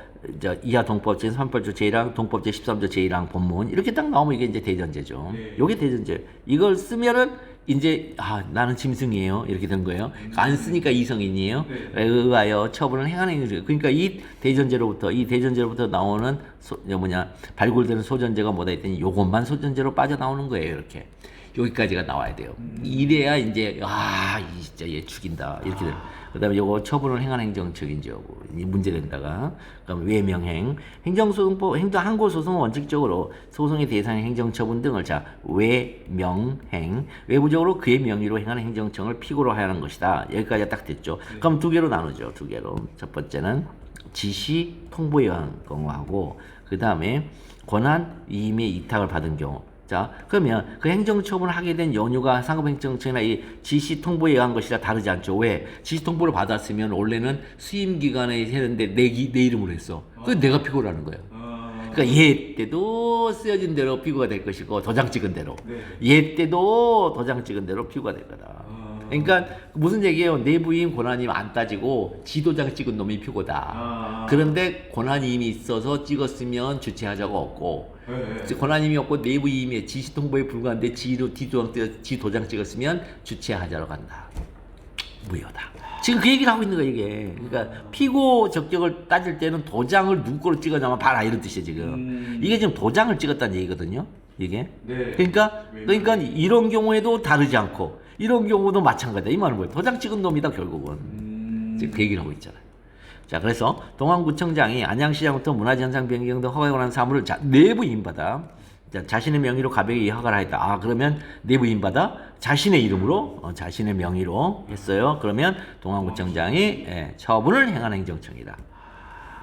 이하 동법 제3법조 제1항 동법 제13조 제1항 본문 이렇게 딱 나오면 이게 이제 대전제죠. 네. 요게 대전제. 이걸 쓰면은 이제 나는 짐승이에요 이렇게 된 거예요. 안 쓰니까 이성인이에요. 네. 의하여 처분을 행하는 행정. 그러니까 이 대전제로부터 나오는 발굴되는 소전제가 뭐다 했더니 요것만 소전제로 빠져나오는 거예요. 이렇게 여기까지가 나와야 돼요. 이래야 이제 이 진짜 얘 죽인다 이렇게 돼요. 그다음에 요거 처분을 행하는 행정처인지 여부 문제된다가 그다음 외명행 행정소송법 항고소송은 원칙적으로 소송의 대상의 행정처분 등을 외명행 외부적으로 그의 명의로 행하는 행정청을 피고로 하는 것이다. 여기까지 딱 됐죠. 그럼 두 개로 나누죠. 두 개로. 첫 번째는 지시 통보에 의한 경우하고 그 다음에 권한 위임의 이탁을 받은 경우. 자, 그러면 그 행정처분을 하게 된 연유가 상급행정청이나 이 지시 통보에 의한 것이라 다르지 않죠. 왜? 지시 통보를 받았으면 원래는 수임기관에 했는데 내 이름으로 했어. 그게 내가 피고를 하는 거예요. 그러니까 얘 때도 쓰여진 대로 피고가 될 것이고 도장 찍은 대로 얘 때도 도장 찍은 대로 피고가 될 거다. 그러니까 무슨 얘기예요? 내부임 권한임 안 따지고 지도장 찍은 놈이 피고다. 그런데 권한임이 있어서 찍었으면 주체하자가 없고 권한임이 없고 내부임의 지시 통보에 불과한데 지도장 찍었으면 주체하자로 간다. 무효다. 지금 그 얘기를 하고 있는 거야 이게. 그러니까 피고 적격을 따질 때는 도장을 누구 거로 찍었냐면 봐라 이런 뜻이에요 지금. 이게 지금 도장을 찍었다는 얘기거든요. 이게. 네. 그러니까 이런 경우에도 다르지 않고 이런 경우도 마찬가지다. 이 말은 뭐예요? 도장 찍은 놈이다 결국은. 지금 그 얘기를 하고 있잖아요. 자, 그래서 동안구청장이 안양시장부터 문화재현상 변경 등 허가에 관한 사무를 내부 임받아 자신의 명의로 가백에 허가를 하였다. 그러면 내부 임받아 자신의 이름으로 자신의 명의로 했어요. 그러면 동안구청장이 처분을 행하는 행정청이다.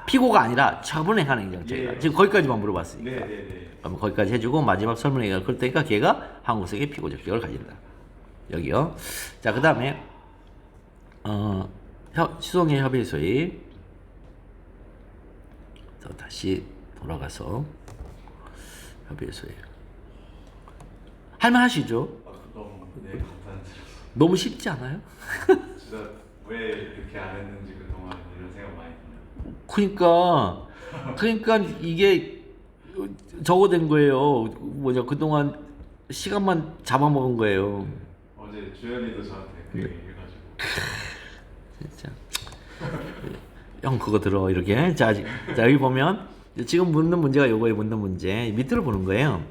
피고가 아니라 처분을 행하는 행정청이다. 예. 지금 거기까지만 물어봤으니까. 네. 그럼 거기까지 해주고 마지막 설문회의가 그럴 테니까 걔가 항고성의 피고 적격을 가진다. 여기요. 자, 그 다음에 시송의 협의소의 다시 돌아가서 협의소에 할만하시죠? 너무 감사드려요. 너무 쉽지 않아요? 진짜 왜 이렇게 안 했는지 그동안 이런 생각 많이 드네요. 그러니까 이게 적어된 거예요. 그동안 시간만 잡아먹은 거예요. 어제 주연이도 저한테 그 얘기 해가지고 진짜. 형 그거 들어 이렇게. 자 여기 보면 지금 묻는 문제가 요거에 묻는 문제 밑으로 보는 거예요.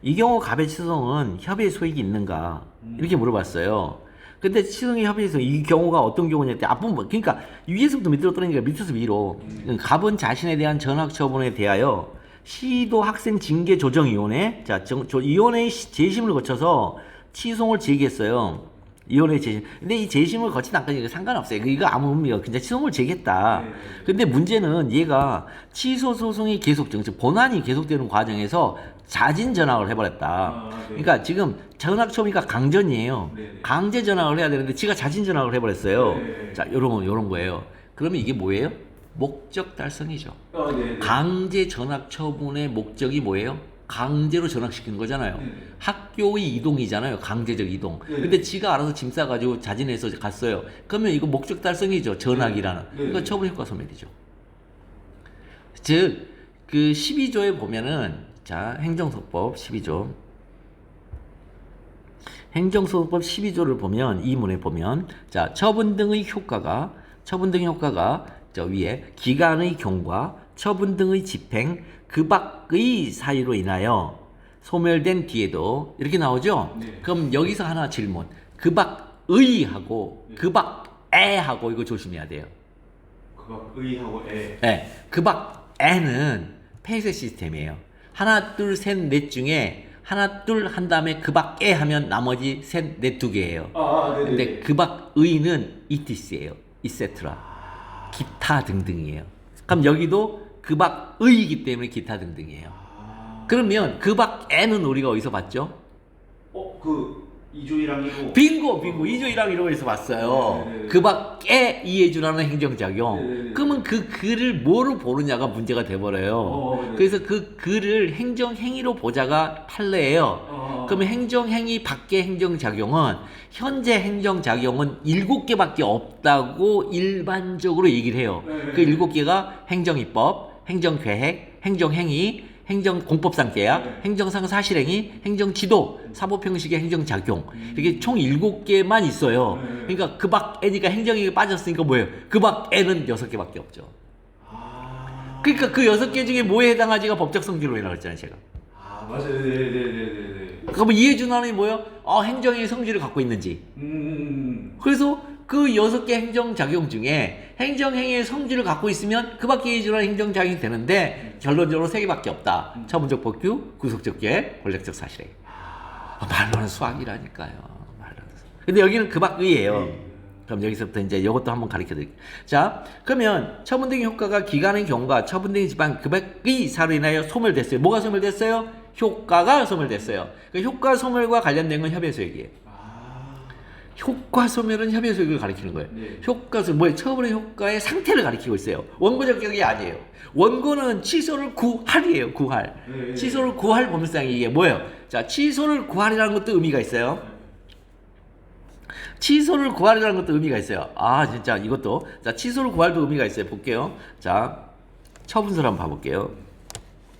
이 경우 가배 취소는 협의의 소익이 있는가 이렇게 물어봤어요. 근데 취소의 협의에서 이 경우가 어떤 경우냐 때 앞부분 그러니까 위에서부터 밑으로 떨어지니까 밑에서 위로 갑은 자신에 대한 전학 처분에 대하여 시도 학생 징계 조정위원회 위원회의 재심을 거쳐서 취소를 제기했어요. 위원회 재심. 근데 이 재심을 거치지 않으니까 상관없어요. 이거 아무 의미가 없고 그냥 취소를 제기했다. 근데 문제는 얘가 취소 소송이 즉 본안이 계속되는 과정에서 자진 전학을 해버렸다. 그러니까 지금 전학 처분이니까 강전이에요. 강제 전학을 해야 되는데 지가 자진 전학을 해버렸어요. 자, 요런 거예요. 그러면 이게 뭐예요? 목적 달성이죠. 강제 전학 처분의 목적이 뭐예요? 강제로 전학시키는 거잖아요. 학교의 이동이잖아요. 강제적 이동. 근데 지가 알아서 짐 싸가지고 자진해서 갔어요. 그러면 이거 목적 달성이죠. 전학이라는. 그러니까 처분 효과 소멸이죠. 즉, 그 12조에 보면은, 행정소법 12조. 행정소법 12조를 보면, 이 문에 보면, 처분 등의 효과가, 위에 기간의 경과, 처분 등의 집행, 그 밖의 사유로 인하여 소멸된 뒤에도 이렇게 나오죠? 그럼 여기서 하나 질문. 그 밖의 하고 그 밖에 하고 이거 조심해야 돼요. 그거 의하고 에. 네, 그박 에는 폐쇄 시스템이에요. 하나, 둘, 셋, 넷 중에 하나, 둘 한 다음에 그박 에 하면 나머지 셋, 넷 두 개예요. 네네. 근데 그박 의는 이티스예요. 이세트라. 기타 등등이에요. 그럼 여기도 그박 의이기 때문에 기타 등등이에요. 그러면 그박 에는 우리가 어디서 봤죠? 그 이조이랑이고. 빙고 이조이랑 이러고에서 봤어요. 네네네. 그밖에 이해주라는 행정작용. 네네네. 그러면 그 글을 뭐로 보느냐가 문제가 돼버려요. 네네. 그래서 그 글을 행정행위로 보자가 판례예요. 그러면 행정행위 밖의 행정작용은 현재 행정작용은 7개밖에 없다고 일반적으로 얘기를 해요. 네네. 그 7개가 행정입법, 행정계획, 행정행위, 행정공법상 계약, 네. 행정상 사실행위, 행정지도, 사법형식의 행정작용. 이게 총 7개만 있어요. 네. 그러니까 그밖 에니까 행정이 빠졌으니까 뭐예요? 그밖 에는 6개밖에 없죠. 그러니까 그 6개 중에 뭐에 해당하지가 법적 성질론이라고 했잖아요, 제가. 맞아요. 네네네네. 그러면 이해준하는 뭐예요? 행정의 성질을 갖고 있는지. 그래서 그 6개 행정작용 중에 행정행위의 성질을 갖고 있으면 그 밖에 이해준하는 행정작용이 되는데 결론적으로 3개밖에 없다. 처분적 법규, 구속적 계획, 권력적 사실행. 말로는 수학이라니까요. 말로는 수학. 근데 여기는 그 밖의예요. 그럼 여기서부터 이제 이것도 한번 가르쳐 드릴게요. 자, 그러면 처분 등의 효과가 기간의 경우가 처분 등의 지방 그 밖의 사로 인하여 소멸됐어요. 뭐가 소멸됐어요? 효과가 소멸됐어요. 그 효과 소멸과 관련된 건 협의소액이에요. 효과 소멸은 협의소액을 가리키는 거예요. 네. 효과 소멸, 뭐예요? 처분의 효과의 상태를 가리키고 있어요. 원고적 격이 아니에요. 원고는 취소를 구할이에요. 구할. 네. 취소를 구할 법률상이 이게 뭐예요? 자, 취소를 구할이라는 것도 의미가 있어요. 취소를 구할이라는 것도 의미가 있어요. 진짜 이것도. 자, 취소를 구할도 의미가 있어요. 볼게요. 자, 처분서를 한번 봐볼게요.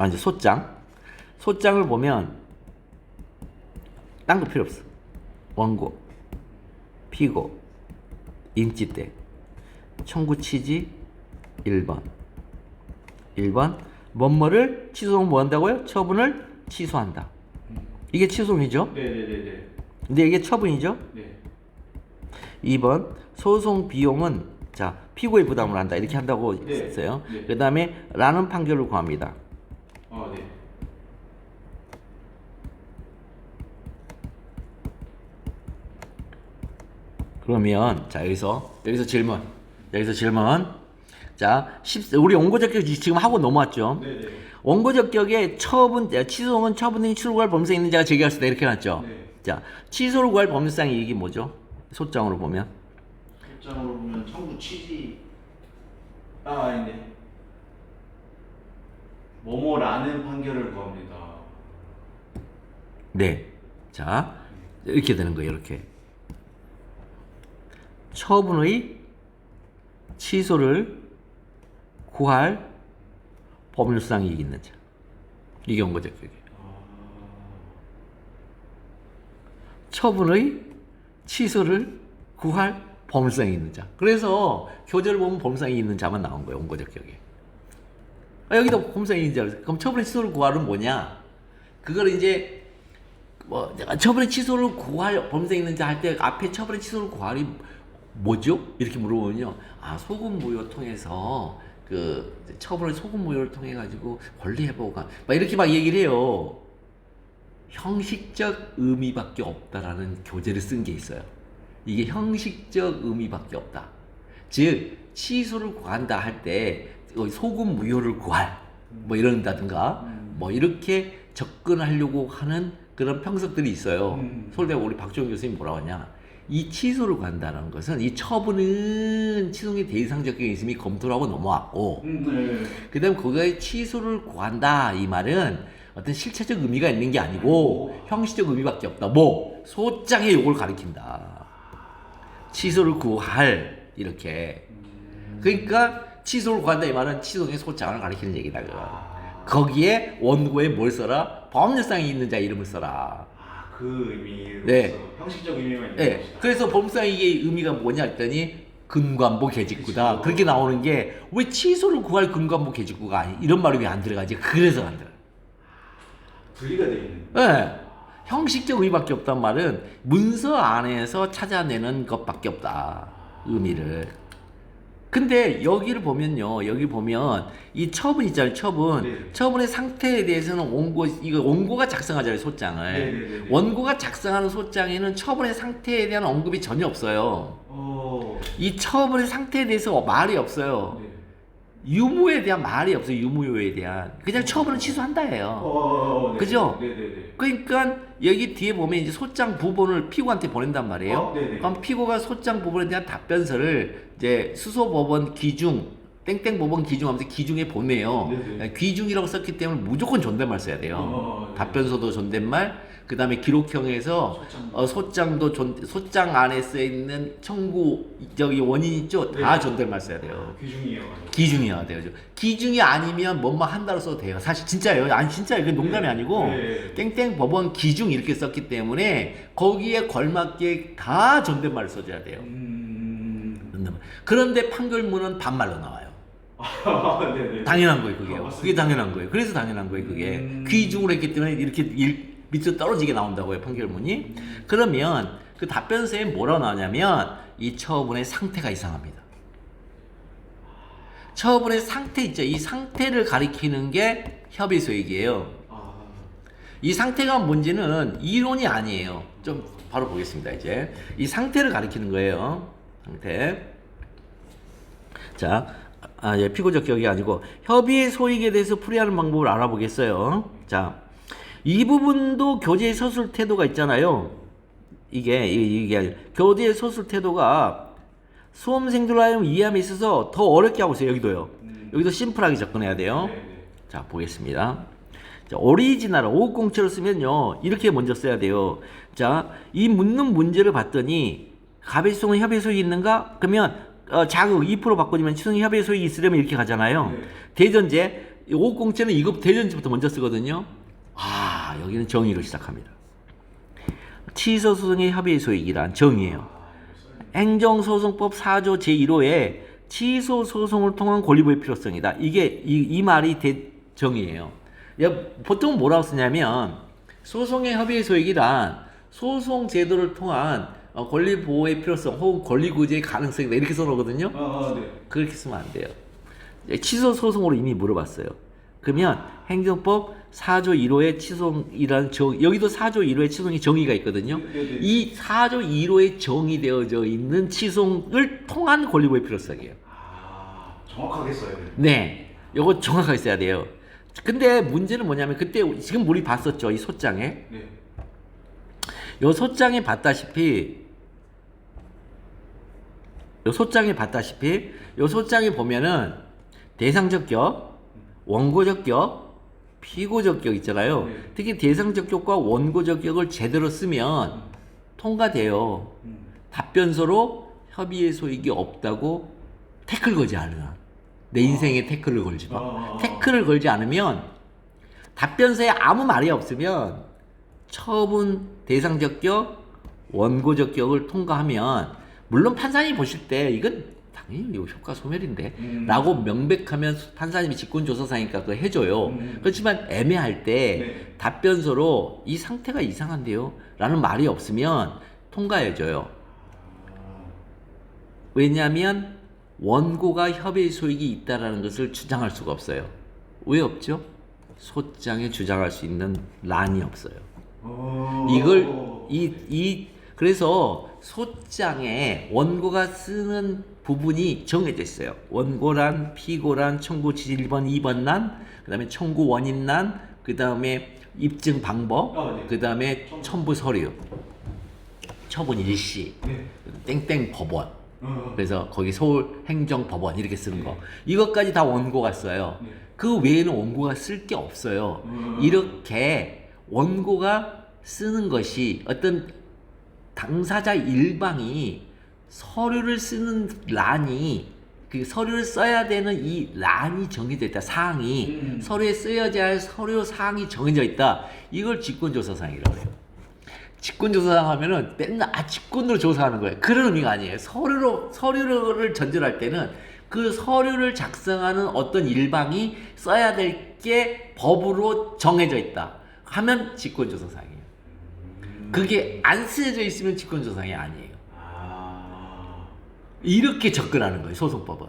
이제 소장. 소장을 보면 딴 거 필요 없어. 원고, 피고, 인지대, 청구 취지 1번. 1번. 뭐뭐를 취소하면 뭐 한다고요? 처분을 취소한다. 이게 취소이죠? 네네네네. 근데 이게 처분이죠? 네. 2번. 소송 비용은 자, 피고의 부담을 한다. 이렇게 한다고 네. 했어요. 네. 그 다음에 라는 판결을 구합니다. 네. 그러면 자, 여기서 질문. 자, 우리 원고적 격 지금 하고 넘어왔죠? 네네. 원고적 격에 취소는 처분 등의 취소를 구할 법률상 있는 자가 제기할 수 있다. 이렇게 해놨죠? 네. 자, 취소를 구할 법률상의 이익이 뭐죠? 소장으로 보면. 소장으로 보면 청구 취지 아닌데 뭐뭐라는 판결을 구합니다. 네. 자, 이렇게 되는 거예요. 이렇게. 처분의 취소를 구할 법률상 이익이 있는 자. 이게 원고적 격이에요. 처분의 취소를 구할 법률상이 있는 자. 그래서 교재를 보면 법률상이 있는 자만 나온 거예요. 원고적 격에. 여기다 법률상이 있는 자. 그럼 처분의 취소를 구할은 뭐냐? 그걸 이제 처분의 취소를 구할 법률상이 있는 자 할 때 앞에 처분의 취소를 구할이 뭐죠? 이렇게 물어보면요. 소급 무효 통해서 그 처분을 소급 무효를 통해 가지고 권리 회복안 막 이렇게 막 얘기를 해요. 형식적 의미밖에 없다라는 교재를 쓴 게 있어요. 이게 형식적 의미밖에 없다. 즉 취소를 구한다 할 때 소급 무효를 구할 뭐 이런다든가 뭐 이렇게 접근하려고 하는 그런 평석들이 있어요. 서울대학 우리 박종현 교수님 뭐라고 하냐? 이 취소를 구한다는 것은 이 처분은 취소의 대상적 경이 있음이 검토를 하고 넘어왔고 네. 그 다음에 거기에 취소를 구한다 이 말은 어떤 실체적 의미가 있는 게 아니고 형식적 의미밖에 없다. 소장의 요걸 가리킨다. 취소를 구할 이렇게. 그러니까 취소를 구한다 이 말은 취소의 소장을 가리키는 얘기다. 거기에 원고에 뭘 써라? 법률상이 있는 자 이름을 써라. 그 의미로서 네. 형식적 의미만 있는 네. 것이다. 그래서 법률상 이게 의미가 뭐냐 했더니 근관보 개직구다. 그쵸. 그렇게 나오는 게 왜 취소를 구할 근관보 개직구가 아니 이런 말이 왜 안 들어가지? 그래서 안 들어가. 분리가 되어 있는. 네. 형식적 의미밖에 없단 말은 문서 안에서 찾아내는 것밖에 없다. 의미를. 근데 여기를 보면요. 여기 보면 이 처분 있잖아요. 처분. 네. 처분의 상태에 대해서는 이거 원고가 작성하잖아요. 소장을. 네네네. 원고가 작성하는 소장에는 처분의 상태에 대한 언급이 전혀 없어요. 이 처분의 상태에 대해서 말이 없어요. 네. 유무에 대한 말이 없어요. 유무에 대한. 그냥 처분을 취소한다예요. 네. 그죠? 네네네. 그러니까 여기 뒤에 보면 이제 소장 부분을 피고한테 보낸단 말이에요. 네네. 그럼 피고가 소장 부분에 대한 답변서를 이제 수소법원 기중 땡땡 법원 기중하면서 기중에 보내요. 네네. 귀중이라고 썼기 때문에 무조건 존댓말 써야 돼요. 네. 답변서도 존댓말, 그 다음에 기록형에서 소장도 소장 안에 쓰여 있는 청구 저기 원인 있죠. 다 네. 존댓말 써야 돼요. 귀중이에요. 기중이어야 돼요. 기중이 아니면 뭐만 한 달로 써도 돼요. 사실 진짜예요. 아니 진짜예요. 그 농담이 네. 아니고 네. 땡땡 법원 기중 이렇게 썼기 때문에 거기에 걸맞게 다 존댓말을 써줘야 돼요. 존댓말. 그런데 판결문은 반말로 나와요. 네네. 당연한 거예요, 그게요. 맞습니다. 그게 당연한 거예요. 그래서 당연한 거예요, 그게. 귀중을 했기 때문에 이렇게 밑으로 떨어지게 나온다고요, 판결문이. 그러면 그 답변서에 뭐라고 나오냐면 이 처분의 상태가 이상합니다. 처분의 상태 있죠. 이 상태를 가리키는 게 협의 소익이에요. 이 상태가 뭔지는 이론이 아니에요. 좀 바로 보겠습니다, 이제. 이 상태를 가리키는 거예요. 상태. 자, 예, 피고적 격이 아니고 협의의 소익에 대해서 풀이하는 방법을 알아보겠어요. 자, 이 부분도 교제의 서술 태도가 있잖아요. 이게 교제의 서술 태도가 수험생들로 하여금 이해함에 있어서 더 어렵게 하고 있어요. 여기도요. 여기도 심플하게 접근해야 돼요. 네네. 자, 보겠습니다. 자, 오리지널 550채로 쓰면요. 이렇게 먼저 써야 돼요. 자, 이 묻는 문제를 봤더니 가배수송은 협의 소익이 있는가? 그러면 자극 2% 바꿔주면 치송 협의 소익이 있으려면 이렇게 가잖아요. 네. 대전제 550채는 이거 대전제부터 먼저 쓰거든요. 여기는 정의로 시작합니다. 취소 소송의 협의 소익이란 정의예요. 행정소송법 4조 제1호에 취소 소송을 통한 권리부의 필요성이다. 이게 이 말이 정의예요. 보통 뭐라고 쓰냐면 소송의 협의 소익이란 소송 제도를 통한 권리 보호의 필요성 혹은 권리 구제의 가능성이다 이렇게 써놓거든요. 네. 그렇게 쓰면 안 돼요. 취소 소송으로 이미 물어봤어요. 그러면 행정법 4조 1호의 취소이라는 여기도 4조 1호의 취소이 정의가 있거든요. 네네. 이 4조 1호에 정의되어져 있는 취소를 통한 권리 보호의 필요성이에요. 정확하게 써야 돼요. 네, 요거 정확하게 써야 돼요. 근데 문제는 뭐냐면 그때 지금 우리 봤었죠, 이 소장에. 네. 요 소장에 봤다시피 요 소장에 보면은 대상적 격, 원고적 격, 피고적 격 있잖아요. 네. 특히 대상적 격과 원고적 격을 제대로 쓰면 통과돼요. 답변서로 협의의 소익이 없다고 태클 걸지 않으면 내 인생에 태클을 걸지 마. 태클을 걸지 않으면 답변서에 아무 말이 없으면 처분 대상적 격, 원고적 격을 통과하면 물론 판사님이 보실 때 이건 당연히 이거 효과 소멸인데 라고 명백하면 판사님이 직권조사사니까 그거 해줘요. 그렇지만 애매할 때 네. 답변서로 이 상태가 이상한데요 라는 말이 없으면 통과해줘요. 왜냐하면 원고가 협의 소익이 있다라는 것을 주장할 수가 없어요. 왜 없죠? 소장에 주장할 수 있는 란이 없어요. 그래서 소장에 원고가 쓰는 부분이 정해져 있어요. 원고란, 피고란, 청구 지질 1번, 2번 란, 그 다음에 청구 원인 란, 그 다음에 입증 방법, 네. 그 다음에 첨부 서류, 처분 일시, 네. 땡땡 법원. 그래서 거기 서울 행정법원 이렇게 쓰는 거. 이것까지 다 원고가 써요. 네. 그 외에는 원고가 쓸 게 없어요. 이렇게 원고가 쓰는 것이 어떤 당사자 일방이 서류를 쓰는 란이 그 서류를 써야 되는 이 란이 정해져 있다. 사항이 서류에 쓰여야 할 서류 사항이 정해져 있다. 이걸 직권조사사항이라고 해요. 직권조사상 하면은 맨날 직권으로 조사하는 거예요. 그런 의미가 아니에요. 서류를 전제할 때는 그 서류를 작성하는 어떤 일방이 써야 될 게 법으로 정해져 있다 하면 직권조사상이에요. 그게 안 쓰여져 있으면 직권조사상이 아니에요. 이렇게 접근하는 거예요, 소송법은.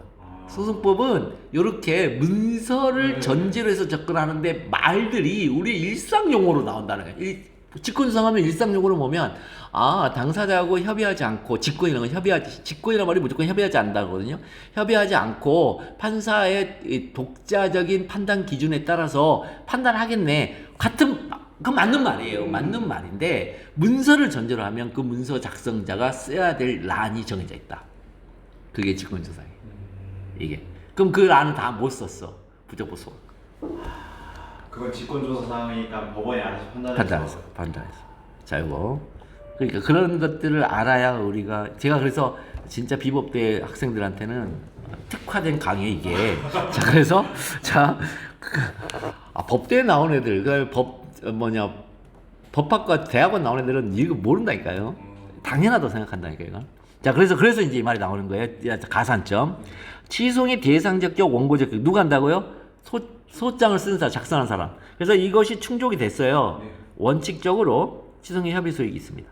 소송법은 이렇게 문서를 전제로 해서 접근하는데 말들이 우리 일상 용어로 나온다는 거예요. 직권소송하면 일상 용어로 보면 당사자하고 협의하지 않고 직권이라는 건 직권이란 말이 무조건 협의하지 않는다거든요. 협의하지 않고 판사의 이 독자적인 판단 기준에 따라서 판단하겠네. 그건 맞는 말이에요. 맞는 말인데 문서를 전제로 하면 그 문서 작성자가 써야 될 란이 정해져 있다. 그게 직권조사예요. 이게. 그럼 그 란은 다 못 썼어. 부적법소. 그건 직권조사 사항이니까 법원이 알아서 판단해서. 자, 이거. 그러니까 그런 것들을 알아야 우리가 제가 그래서 진짜 비법대 학생들한테는 특화된 강의 이게. 자, 그래서 법대에 나온 애들, 법학과 대학원 나온 애들은 이거 모른다니까요. 당연하다고 생각한다니까 이거. 자, 그래서 이제 이 말이 나오는 거예요. 가산점. 취소의 대상적격 원고적격 누가 한다고요? 소장을 쓴 사람, 작성한 사람. 그래서 이것이 충족이 됐어요. 네. 원칙적으로 취소의 협의 소익이 있습니다.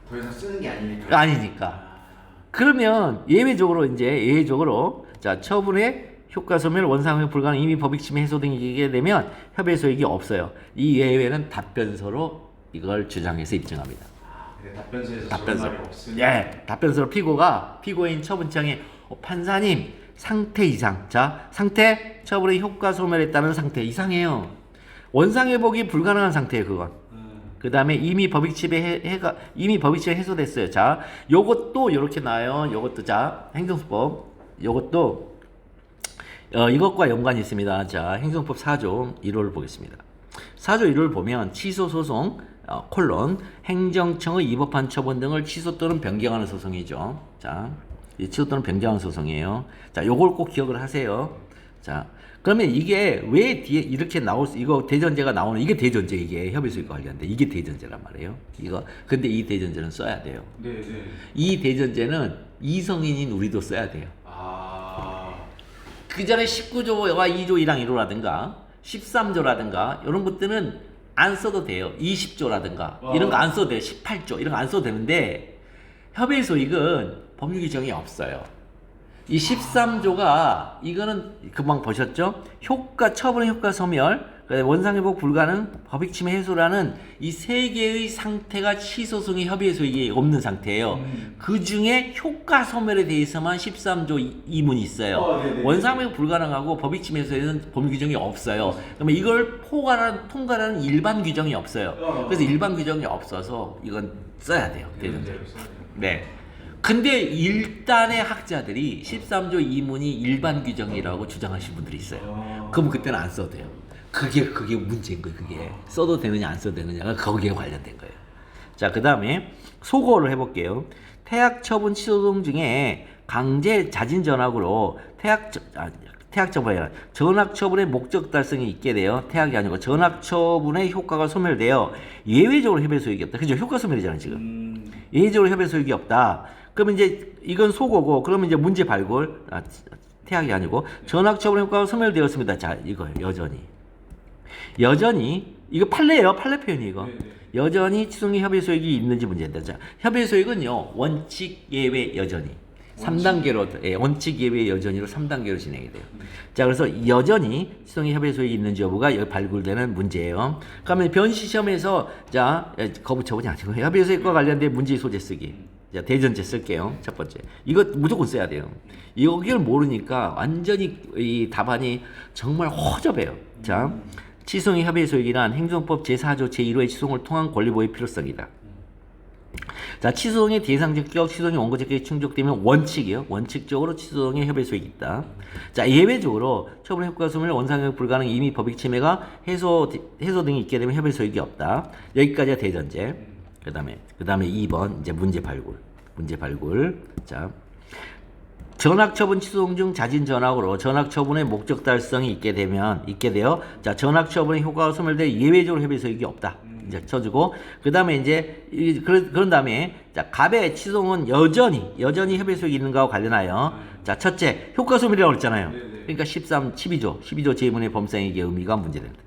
더 이상 쓰는 게 아니니까. 아니니까. 그러면 예외적으로 자, 처분의 효과 소멸, 원상효 불가능, 이미 법익침해 해소 등이 되면 협의 소익이 없어요. 이 예외는 답변서로 이걸 주장해서 입증합니다. 답변서에서 저런 말이 없으니. 예, 답변서로 피고인 처분청에 판사님 상태 이상. 자, 상태 처분의 효과 소멸에 따른 상태 이상해요. 원상 회복이 불가능한 상태예요, 그건. 그 다음에 이미 법익침해 해소됐어요. 자, 요것도 이렇게 나와요. 요것도 자, 행정소법. 요것도 이것과 연관이 있습니다. 자, 행정법 4조 1호를 보겠습니다. 4조 1호를 보면 취소 소송 행정청의 위법한 처분 등을 취소 또는 변경하는 소송이죠. 자, 이 취소 또는 변경하는 소송이에요. 자, 요걸 꼭 기억을 하세요. 자, 그러면 이게 왜 뒤에 이렇게 이거 대전제가 나오는 이게 대전제 이게 협의소익과 관련돼 이게 대전제란 말이에요. 근데 이 대전제는 써야 돼요. 네. 이 대전제는 이성인인 우리도 써야 돼요. 그 전에 19조와 2조 1항 1호라든가 13조라든가 이런 것들은 안 써도 돼요. 20조라든가 이런 거 안 써도 돼요. 18조 이런 거 안 써도 되는데 협의소익은 법률 규정이 없어요. 이 13조가 이거는 금방 보셨죠? 처분의 효과 소멸, 원상회복 불가능, 법익침해 해소라는 이 세 개의 상태가 취소송의 협의소익이 없는 상태예요. 그 중에 효과 소멸에 대해서만 13조 2문이 있어요. 원상회복 불가능하고 법익침해 해소에는 법률 규정이 없어요. 그러면 이걸 통과하는 일반 규정이 없어요. 그래서 일반 규정이 없어서 이건 써야 돼요. 네. 근데 일단의 학자들이 13조 2문이 일반 규정이라고 주장하시는 분들이 있어요. 그럼 그때는 안 써도 돼요. 그게 문제인 거예요. 그게 써도 되느냐 안 써도 되느냐가 거기에 관련된 거예요. 자, 그 다음에 소거를 해볼게요. 태학 처분 취소송 중에 강제 자진 전학으로 전학 처분의 목적 달성이 있게 돼요. 태학이 아니고 전학 처분의 효과가 소멸되어 예외적으로 협의 소익이 없다. 그죠? 효과 소멸이잖아요 지금. 예외적으로 협의 소익이 없다. 그러면 이제 이건 소거고, 그러면 이제 문제 발굴, 태학이 아니고 전학 처분 효과가 소멸되었습니다. 자, 이거예요. 여전히 이거 판례예요. 판례 표현이 이거. 여전히 취소의 협의 소익이 있는지 문제인데, 자, 협의 소익은요 원칙 예외 여전히 3단계로 원칙 예외 여전히로 3단계로 진행이 돼요. 자, 그래서 여전히 취소의 협의 소익이 있는지 여부가 여기 발굴되는 문제예요. 그러면 변시 시험에서 자 거부 처분이 아니고 협의 소익과 관련된 문제 소재 쓰기. 자, 대전제 쓸게요. 첫 번째. 이거 무조건 써야 돼요. 여기를 모르니까 완전히 이 답안이 정말 허접해요. 자, 취소의 협의 소익이란 행정법 제4조 제1호의 취소를 통한 권리 보호의 필요성이다. 자, 취소의 대상적격, 취소의 원고적격이 충족되면 원칙이요. 원칙적으로 취소의 협의 소익이 있다. 자, 예외적으로 처분 효과 소멸, 원상회복 불가능, 이미 법익 침해가 해소 등이 있게 되면 협의 소익이 없다. 여기까지가 대전제. 그 다음에 2번 이제 문제 발굴. 자, 전학 처분 취소송 중 자진 전학으로 전학 처분의 목적 달성이 있게 되어 자, 전학 처분의 효과가 소멸돼 예외적으로 협의 소익이 없다. 이제 쳐주고, 그 다음에 이제 그런 다음에 자, 갑의 취소는 여전히 협의 소익이 있는가와 관련하여 자, 첫째 효과 소멸이라고 그랬잖아요. 그러니까 12조 제2문의 법상에게 의미가 문제된다.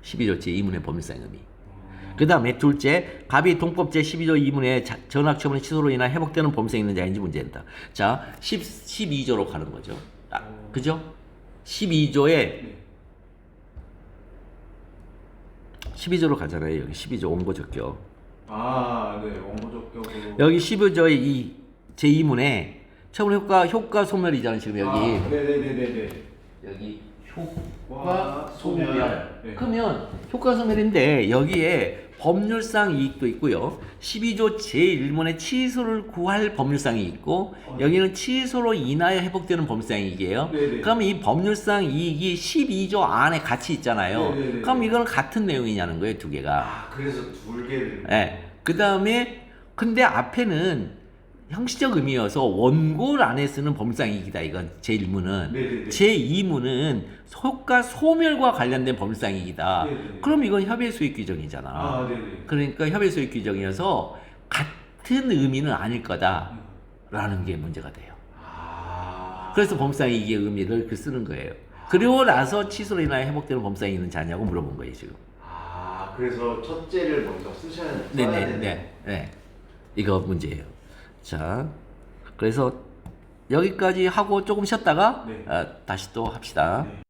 12조 제2문의 법률상 의미. 그 다음에 둘째, 갑이 동법 제12조 2문에 전학처분의 취소로 인한 회복되는 범죄가 있는 자인지 문제된다. 자, 12조로 가는 거죠. 그죠? 12조에 12조로 가잖아요. 여기 12조 원고적격. 네, 원고적격으로. 여기 12조의 이 제2문에 처분 효과 소멸이잖아요. 지금 여기. 네네네네. 여기 효과 소멸. 네. 그러면 효과 소멸인데 여기에 법률상 이익도 있고요. 12조 제1문에 취소를 구할 법률상 이익이 있고 여기는 취소로 인하여 회복되는 법률상 이익이에요. 네네. 그럼 이 법률상 이익이 12조 안에 같이 있잖아요. 네네네. 그럼 이거는 같은 내용이냐는 거예요, 두 개가. 그래서 두 개를. 네. 그 다음에 근데 앞에는 형식적 의미여서 원고란에 쓰는 법률상 이익이다. 이건 제1문은. 네네네. 제2문은 효과 소멸과 관련된 법률상 이익이다. 네네네. 그럼 이건 협의 수익 규정이잖아. 네네. 그러니까 협의 수익 규정이어서 같은 의미는 아닐 거다라는 게 문제가 돼요. 그래서 법률상 이익의 의미를 그 쓰는 거예요. 그리고 나서 취소로 인하여 회복되는 법률상 이익은 자냐고 물어본 거예요, 지금. 그래서 첫째를 먼저 써야 네네네. 네. 이거 문제예요. 자, 그래서 여기까지 하고 조금 쉬었다가 네. 다시 또 합시다. 네.